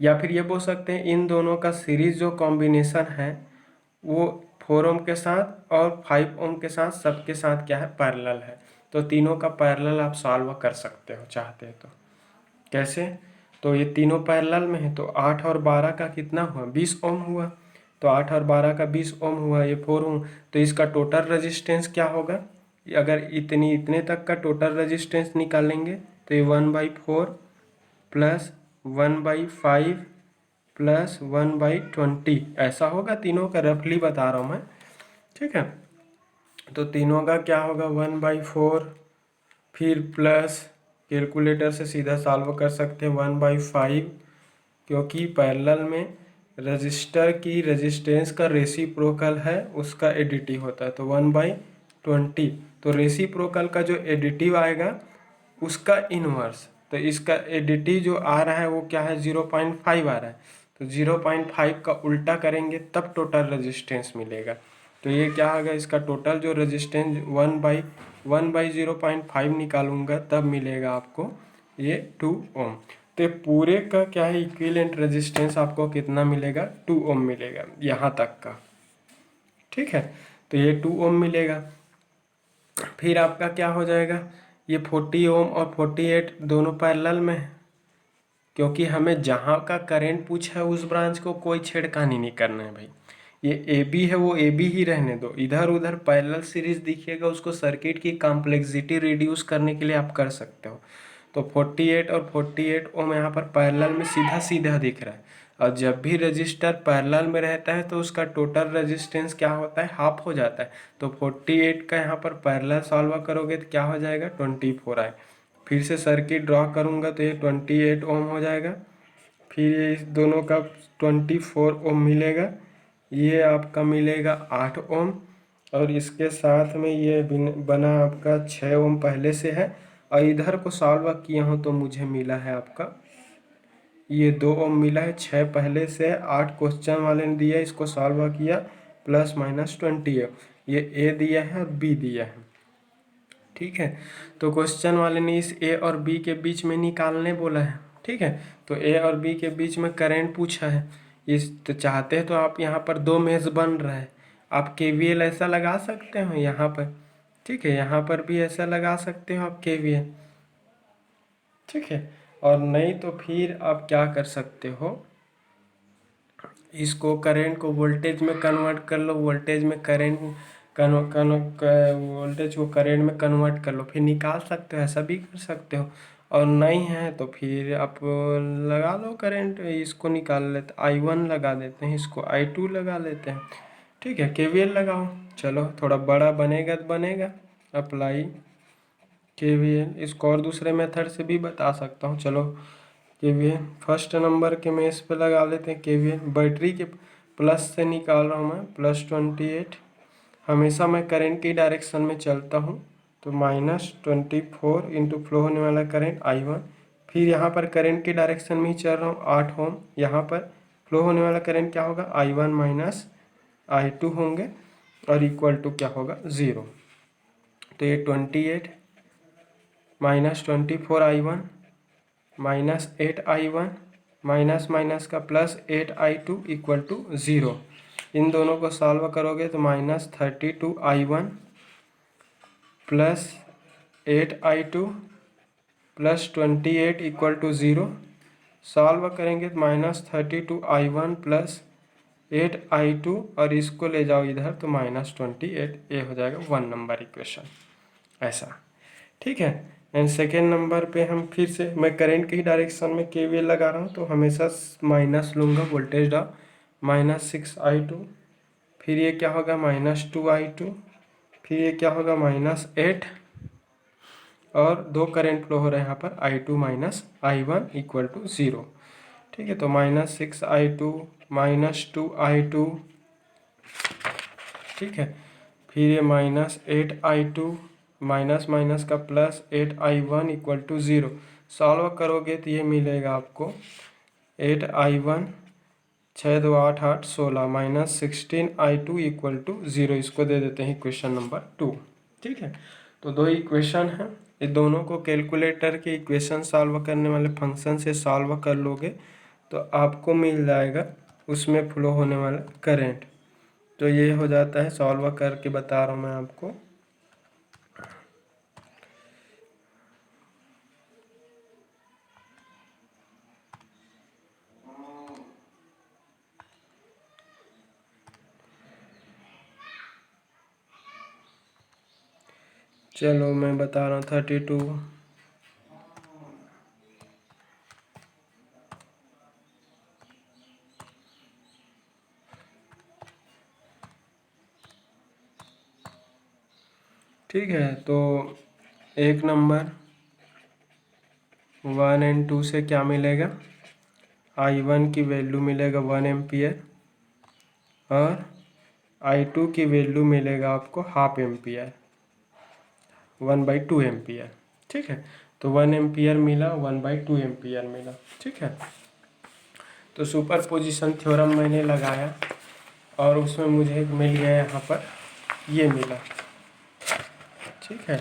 या फिर ये बोल सकते हैं इन दोनों का सीरीज जो कॉम्बिनेशन है वो 4 ओम के साथ और 5 ओम के साथ, सबके साथ क्या है, पैरेलल है। तो तीनों का पैरेलल आप सॉल्व कर सकते हो चाहते हैं तो। कैसे, तो ये तीनों पैरेलल में है, तो 8 और 12 का कितना हुआ, 20 ओम हुआ। तो 8 और 12 का 20 ओम हुआ, ये 4 ओम, तो इसका टोटल रेजिस्टेंस क्या होगा, अगर इतने तक का टोटल रेजिस्टेंस निकालेंगे तो ये 1/4 प्लस 1/5 प्लस 1/20 ऐसा होगा। तीनों का रफली बता रहा हूँ मैं। ठीक है, तो तीनों का क्या होगा, 1/4 फिर प्लस, कैलकुलेटर से सीधा सॉल्व कर सकते हैं, 1/5, क्योंकि पैरेलल में रजिस्टर की रेजिस्टेंस का रेसिप्रोकल है उसका एडिटिव होता है, तो 1/20। तो रेसिप्रोकल का जो एडिटिव आएगा उसका इनवर्स, तो इसका एडिटिव जो आ रहा है वो क्या है, 0.5 आ रहा है, तो 0.5 का उल्टा करेंगे तब टोटल रेजिस्टेंस मिलेगा। तो ये क्या होगा, इसका टोटल जो रेजिस्टेंस 1/0.5 निकालूंगा तब मिलेगा आपको ये 2 ओम। तो पूरे का क्या है, इक्विवेलेंट रेजिस्टेंस आपको कितना मिलेगा, 2 ओम मिलेगा यहाँ तक का। ठीक है, तो ये 2 ओम मिलेगा। फिर आपका क्या हो जाएगा, ये 40 ओम और 48 दोनों पैरेलल में है, क्योंकि हमें जहाँ का करंट पूछा है उस ब्रांच को कोई छेड़खानी नहीं करना है भाई। ये ए बी है, वो ए बी ही रहने दो। इधर उधर पैरेलल सीरीज दिखिएगा, उसको सर्किट की कॉम्प्लेक्सिटी रिड्यूस करने के लिए आप कर सकते हो। तो 48 और 48 ओम यहाँ पर पैरेलल में सीधा सीधा दिख रहा है, और जब भी रजिस्टर पैरेलल में रहता है तो उसका टोटल रेजिस्टेंस क्या होता है, हाफ हो जाता है। तो 48 का यहाँ पर पैरेलल सॉल्व करोगे तो क्या हो जाएगा, 24 आए। फिर से सर्किट ड्रॉ करूँगा तो ये 28 ओम हो जाएगा, फिर ये इस दोनों का 24 ओम मिलेगा, ये आपका मिलेगा 8 ओम, और इसके साथ में ये बना आपका 6 ओम पहले से है। और इधर को सॉल्व किया हूँ तो मुझे मिला है आपका ये 2 ओम मिला है, 6 पहले से है, 8 क्वेश्चन वाले ने दिया, इसको सॉल्व किया, प्लस माइनस 20 है। ये ए दिया है और बी दिया है, ठीक है। तो क्वेश्चन वाले ने इस ए और बी के बीच में निकालने बोला है, ठीक है। तो ए और बी के बीच में करंट पूछा है, इस तो चाहते हैं तो आप यहाँ पर 2 मेष बन रहा है, आप केवीएल ऐसा लगा सकते हो यहाँ पर, ठीक है। यहाँ पर भी ऐसा लगा सकते हो आप केवीएल, ठीक है। और नहीं तो फिर आप क्या कर सकते हो, इसको करंट को वोल्टेज में कन्वर्ट कर लो, वोल्टेज में करंट वोल्टेज को करंट में कन्वर्ट कर लो, फिर निकाल सकते हो, ऐसा भी कर सकते हो। और नहीं है तो फिर आप लगा लो करंट, इसको निकाल लेते, I1 लगा देते हैं, इसको I2 लगा लेते हैं, ठीक है। केवीएल लगाओ, चलो थोड़ा बड़ा बनेगा तो बनेगा। अप्लाई केवीएल, इसको और दूसरे मेथड से भी बता सकता हूँ, चलो केवीएल फर्स्ट नंबर के में इस पे लगा लेते हैं केवीएल। बैटरी के प्लस से निकाल रहा हूँ मैं, प्लस 28, हमेशा मैं करंट की डायरेक्शन में चलता हूँ, तो -24 इंटू फ्लो होने वाला करंट I1। फिर यहाँ पर करंट की डायरेक्शन में ही चल रहा हूँ, 8 ओम, यहाँ पर फ्लो होने वाला करंट क्या होगा, I1 माइनस I2 होंगे, और इक्वल टू क्या होगा, 0। तो ये 28 -24 I1 -8 I1 माइनस माइनस का प्लस 8 I2 इक्वल टू 0। इन दोनों को सॉल्व करोगे तो -32 I1 plus 8 I2 plus 28 equal to 0। Solve करेंगे तो -32 I1 प्लस 8 I2, और इसको ले जाओ इधर तो -28, ये हो जाएगा 1 नंबर इक्वेशन, ऐसा, ठीक है। एंड सेकेंड नंबर पे हम फिर से, मैं करंट की डायरेक्शन में केवीएल लगा रहा हूँ तो हमेशा माइनस लूँगा, वोल्टेज ड्रॉप -6 I2, फिर ये क्या होगा -2 I2, फिर ये क्या होगा -8, और 2 करंट फ्लो हो रहे हैं यहाँ पर, I2 minus I1 equal to 0, ठीक है। तो -6 I2 -2 I2, ठीक है। फिर ये -8 I2 माइनस माइनस का plus 8 I1 equal to 0। Solve करोगे तो ये मिलेगा आपको 8 I1, 6 2 8 8 16 -16 I2 इक्वल टू 0। इसको दे देते हैं इक्वेशन नंबर 2, ठीक है। तो 2 इक्वेशन हैं, ये दोनों को कैलकुलेटर के इक्वेशन सॉल्व करने वाले फंक्शन से सॉल्व कर लोगे तो आपको मिल जाएगा उसमें फ्लो होने वाला करंट। तो ये हो जाता है, सॉल्व करके बता रहा हूँ मैं आपको। चलो मैं बता रहा हूँ 32, ठीक है। तो एक नंबर 1 एंड 2 से क्या मिलेगा, I1 की वैल्यू मिलेगा 1 एम्पियर, और I2 की वैल्यू मिलेगा आपको हाफ एम्पियर, 1/2 एम्पियर, ठीक है। तो 1 एम्पियर मिला, 1/2 एम्पियर मिला, ठीक है। तो सुपर पोजिशन थ्योरम मैंने लगाया और उसमें मुझे मिल गया यहाँ पर, ये मिला, ठीक है,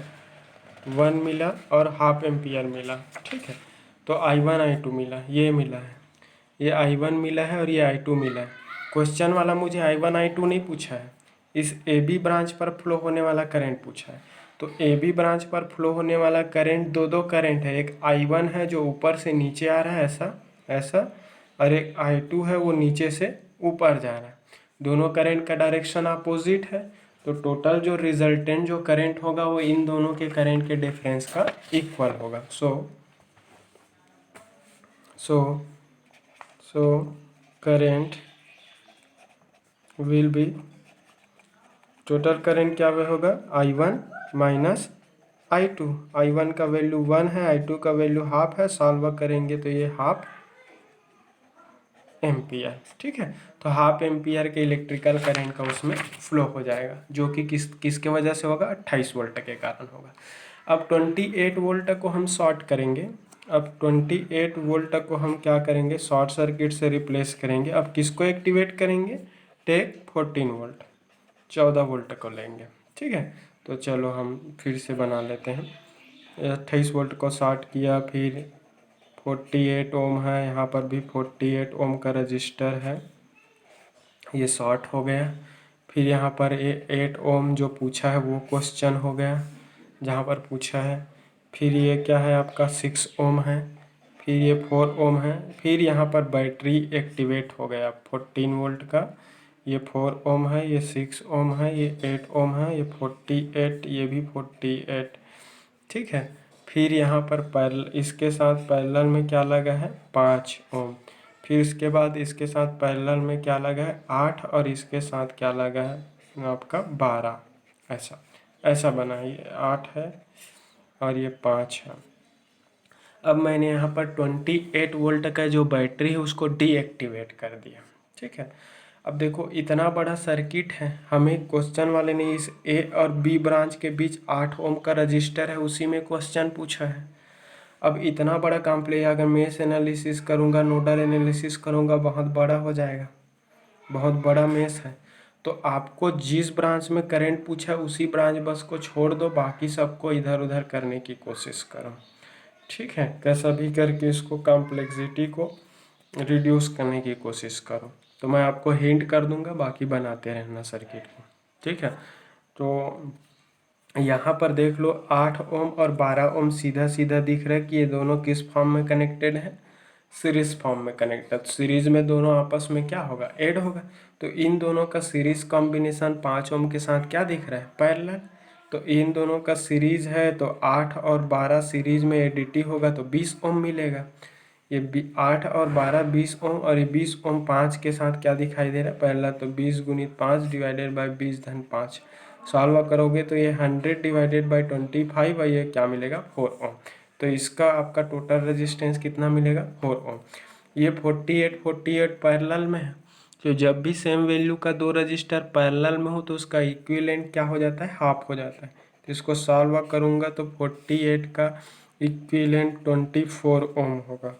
1 मिला और हाफ एम्पियर मिला, ठीक है। तो I1 I2 मिला, ये मिला है, ये I1 मिला है और ये I2 मिला है। क्वेश्चन वाला मुझे I1 I2 नहीं पूछा है, इस AB ब्रांच पर फ्लो होने वाला करंट पूछा है। तो ए बी ब्रांच पर फ्लो होने वाला करंट दो करंट है, एक I1 है जो ऊपर से नीचे आ रहा है ऐसा ऐसा, और एक I2 है वो नीचे से ऊपर जा रहा है। दोनों करंट का डायरेक्शन अपोजिट है, तो टोटल जो रिजल्टेंट जो करंट होगा वो इन दोनों के करंट के डिफरेंस का इक्वल होगा। So current will be, total current क्या होगा, I1 माइनस I2। I1 का वैल्यू 1 है, I2 का वैल्यू हाफ है, सॉल्व करेंगे तो ये हाफ एम्पियर। ठीक है, तो हाफ एम्पियर के इलेक्ट्रिकल करंट का उसमें फ्लो हो जाएगा, जो कि किसके वजह से होगा, 28 वोल्ट के कारण होगा। अब 28 वोल्ट को हम शॉर्ट करेंगे। अब 28 वोल्ट को हम क्या करेंगे, शॉर्ट सर्किट से रिप्लेस करेंगे। अब किसको एक्टिवेट करेंगे, टेक 14 वोल्ट, 14 वोल्ट को लेंगे। ठीक है, तो चलो हम फिर से बना लेते हैं। 28 वोल्ट को शॉर्ट किया, फिर 48 ओम है, यहाँ पर भी 48 ओम का रजिस्टर है, ये शॉर्ट हो गया। फिर यहाँ पर 8 ओम जो पूछा है वो क्वेश्चन हो गया जहाँ पर पूछा है। फिर ये क्या है आपका 6 ओम है, फिर ये 4 ओम है। फिर यहाँ पर बैटरी एक्टिवेट हो गया 14 वोल्ट का, ये 4 ओम है, ये 6 ओम है, ये 8 ओम है, ये 48, ये भी 48। ठीक है, फिर यहाँ पर इसके साथ पैरेलल में क्या लगा है, 5 ओम। फिर इसके बाद इसके साथ पैरेलल में क्या लगा है, 8, और इसके साथ क्या लगा है आपका 12। ऐसा ऐसा बना, ये 8 है और ये 5 है। अब मैंने यहाँ पर 28 वोल्ट का जो बैटरी है उसको डीएक्टिवेट कर दिया। ठीक है, अब देखो इतना बड़ा सर्किट है, हमें क्वेश्चन वाले ने इस ए और बी ब्रांच के बीच 8 ओम का रजिस्टर है, उसी में क्वेश्चन पूछा है। अब इतना बड़ा कॉम्प्लेक्स अगर मेश एनालिसिस करूँगा, नोडल एनालिसिस करूँगा, बहुत बड़ा हो जाएगा, बहुत बड़ा मेश है। तो आपको जिस ब्रांच में करंट पूछा है उसी ब्रांच बस को छोड़ दो, बाकी सबको इधर उधर करने की कोशिश करो। ठीक है, कैसा भी करके इसको कॉम्प्लेक्सिटी को रिड्यूस करने की कोशिश करो। तो मैं आपको हिंट कर दूंगा, बाकी बनाते रहना सर्किट को। ठीक है, तो यहाँ पर देख लो 8 ओम और 12 ओम सीधा सीधा दिख रहा है कि ये दोनों किस फॉर्म में कनेक्टेड है, सीरीज फॉर्म में कनेक्टेड। सीरीज में दोनों आपस में क्या होगा, ऐड होगा। तो इन दोनों का सीरीज कॉम्बिनेशन 5 ओम के साथ क्या दिख रहा है, पैरेलल। तो इन दोनों का सीरीज है तो 8 और 12 सीरीज में एडिटिव होगा तो 20 ओम मिलेगा। ये 8 और 12 20 ओम, और ये 20 ओम 5 के साथ क्या दिखाई दे रहा है, पहला तो 20 गुणित 5 डिवाइडेड बाई 20 धन 5। सॉल्व करोगे तो ये 100 डिवाइडेड बाई 25, और ये क्या मिलेगा 4 ओम। तो इसका आपका टोटल रेजिस्टेंस कितना मिलेगा, 4 ओम। ये 48 पैरेलल में है, तो जब भी सेम वैल्यू का दो रजिस्टर पैरेलल में हो तो उसका इक्विवेलेंट क्या हो जाता है, हाफ हो जाता है। तो इसको सॉल्व करूँगा तो 48 का इक्विवेलेंट 24 ओम होगा।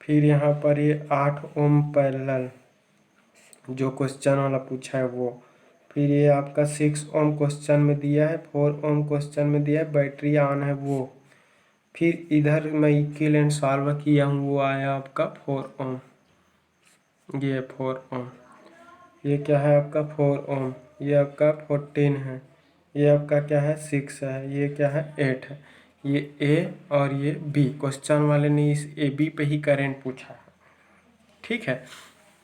फिर यहाँ पर ये 8 ओम पैरेलल जो क्वेश्चन वाला पूछा है वो। फिर ये आपका 6 ओम क्वेश्चन में दिया है, 4 ओम क्वेश्चन में दिया है, बैटरी ऑन है वो। फिर इधर मैं इक्विवेलेंट सॉल्व किया हूँ, वो आया आपका 4 ओम, ये 4 ओम। ये क्या है आपका 4 ओम, ये आपका 14 है, ये आपका क्या है 6 है, ये क्या है 8 है। ये ए और ये बी, क्वेश्चन वाले ने इस ए बी पे ही करंट पूछा है। ठीक है,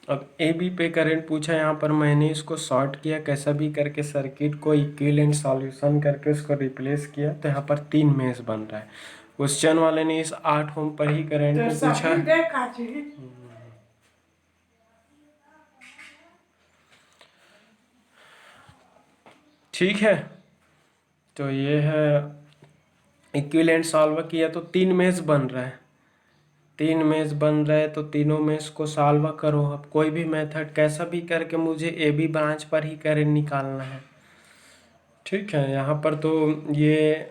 अब ए बी पे करंट पूछा, यहाँ पर मैंने इसको शॉर्ट किया, कैसा भी करके सर्किट को इक्विवेलेंट सॉल्यूशन करके उसको रिप्लेस किया, तो यहाँ पर 3 मेश बन रहा है। क्वेश्चन वाले ने इस 8 ओम पर ही करंट को पूछा। ठीक है, तो ये है इक्विवेलेंट सॉल्व किया तो 3 मेश बन रहा है, 3 मेश बन रहा है, तो तीनों मेश को सॉल्व करो। अब कोई भी मेथड कैसा भी करके मुझे ए बी ब्रांच पर ही करंट निकालना है। ठीक है, यहाँ पर तो ये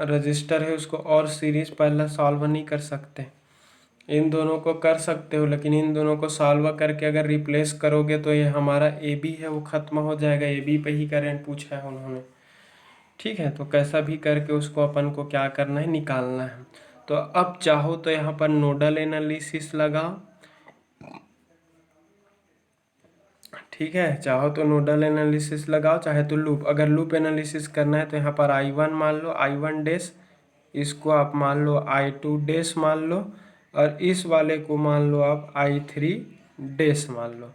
रजिस्टर है उसको और सीरीज पहले सॉल्व नहीं कर सकते, इन दोनों को कर सकते हो, लेकिन इन दोनों को सॉल्व करके अगर रिप्लेस करोगे तो ये हमारा ए बी है वो ख़त्म हो जाएगा, ए बी पे ही करंट पूछा है उन्होंने। ठीक है, तो कैसा भी करके उसको अपन को क्या करना है, निकालना है। तो अब चाहो तो यहाँ पर नोडल एनालिसिस लगाओ। ठीक है, चाहो तो नोडल एनालिसिस लगाओ, चाहे तो लूप। अगर लूप एनालिसिस करना है तो यहाँ पर I1 मान लो, I1 डैश, इसको आप मान लो I2 डैश मान लो, और इस वाले को मान लो आप I3 डैश मान लो।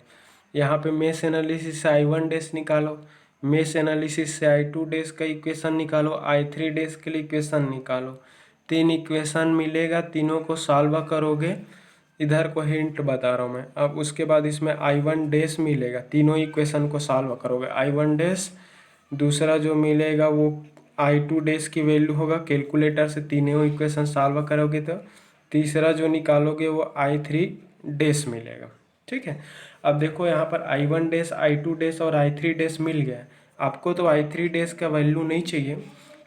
यहाँ पे मेश एनालिसिस से I1 डैश निकालो, मेश एनालिसिस से I2 डैश का इक्वेशन निकालो, I3 डैश के लिए इक्वेशन निकालो। 3 इक्वेशन मिलेगा, तीनों को सॉल्व करोगे। इधर को हिंट बता रहा हूँ मैं। अब उसके बाद इसमें I1 डैश मिलेगा, तीनों इक्वेशन को सॉल्व करोगे। I1 डैश, दूसरा जो मिलेगा वो I2 डैश की वैल्यू होगा, कैलकुलेटर से तीनों इक्वेशन सॉल्व करोगे तो तीसरा जो निकालोगे वो I3 डैश मिलेगा। ठीक है, अब देखो यहाँ पर I1 डैश, I2 डैश और I3 डैश मिल गया। आपको तो I3 डैश का वैल्यू नहीं चाहिए,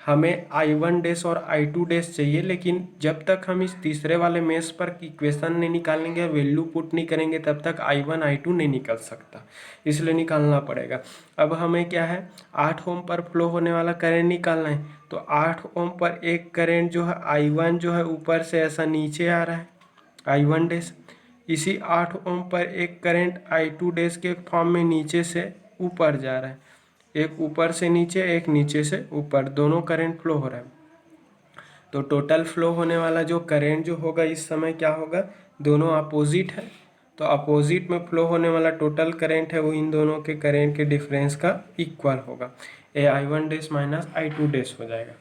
हमें I1 डैश और I2 डैश चाहिए। लेकिन जब तक हम इस तीसरे वाले मेश पर इक्वेशन नहीं निकालेंगे, वैल्यू पुट नहीं करेंगे, तब तक I1 I2 नहीं निकल सकता, इसलिए निकालना पड़ेगा। अब हमें क्या है, 8 ओम पर फ्लो होने वाला करंट निकालना है। तो 8 ओम पर एक करंट जो है I1 जो है ऊपर से ऐसा नीचे आ रहा है, I1 डैश। इसी 8 ओम पर एक करंट I2 डैश के फॉर्म में नीचे से ऊपर जा रहा है, एक ऊपर से नीचे, एक नीचे से ऊपर, दोनों करंट फ्लो हो रहा है। तो टोटल फ्लो होने वाला जो करंट जो होगा इस समय क्या होगा, दोनों अपोजिट है, तो अपोजिट में फ्लो होने वाला टोटल करंट है वो इन दोनों के करंट के डिफरेंस का इक्वल होगा। ये I1 dash minus I2 dash हो जाएगा।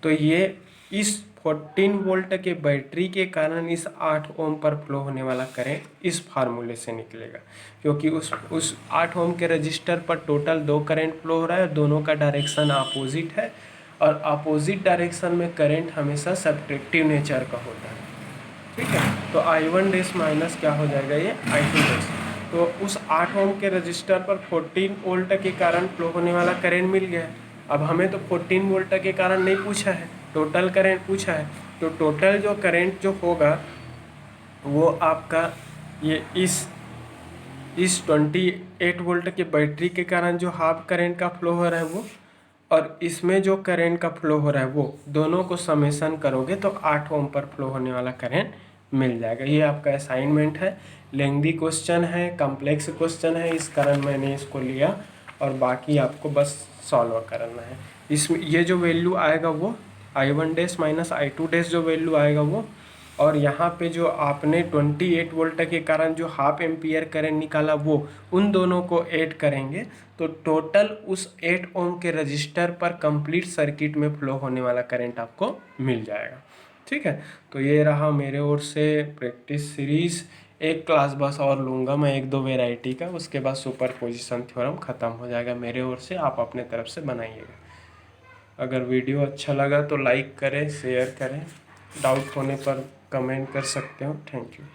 तो ये इस 14 वोल्ट के बैटरी के कारण इस 8 ओम पर फ्लो होने वाला करंट इस फार्मूले से निकलेगा, क्योंकि उस 8 ओम के रजिस्टर पर टोटल 2 करंट फ्लो हो रहा है, दोनों का डायरेक्शन अपोजिट है, और अपोजिट डायरेक्शन में करंट हमेशा सब्ट्रैक्टिव नेचर का होता है। ठीक है, तो I1 डैश माइनस क्या हो जाएगा, ये I2 डैश। तो उस 8 ओम के रजिस्टर पर 14 वोल्ट के कारण फ्लो होने वाला करंट मिल गया है। अब हमें तो 14 वोल्ट के कारण नहीं पूछा है, टोटल करंट पूछा है। तो टोटल जो करंट जो होगा वो आपका ये इस 28 वोल्ट के बैटरी के कारण जो हाफ करंट का फ्लो हो रहा है वो, और इसमें जो करंट का फ्लो हो रहा है वो, दोनों को समेशन करोगे तो 8 ओम पर फ्लो होने वाला करंट मिल जाएगा। ये आपका असाइनमेंट है, लेंदी क्वेश्चन है, कॉम्प्लेक्स क्वेश्चन है, इस कारण मैंने इसको लिया, और बाकी आपको बस सॉल्व करना है। इसमें ये जो वैल्यू आएगा वो I1 dash minus I2 dash जो वैल्यू आएगा वो, और यहाँ पे जो आपने 28 वोल्ट के कारण जो हाफ एम्पियर करंट निकाला वो, उन दोनों को ऐड करेंगे तो टोटल उस 8 ओम के रजिस्टर पर कंप्लीट सर्किट में फ्लो होने वाला करंट आपको मिल जाएगा। ठीक है, तो ये रहा मेरे ओर से प्रैक्टिस सीरीज़। एक क्लास बस और लूँगा मैं, 1-2 वेराइटी का, उसके बाद सुपरपोजिशन थ्योरम ख़त्म हो जाएगा मेरे ओर से। आप अपने तरफ से बनाइएगा। अगर वीडियो अच्छा लगा तो लाइक करें, शेयर करें, डाउट होने पर कमेंट कर सकते हो। Thank you.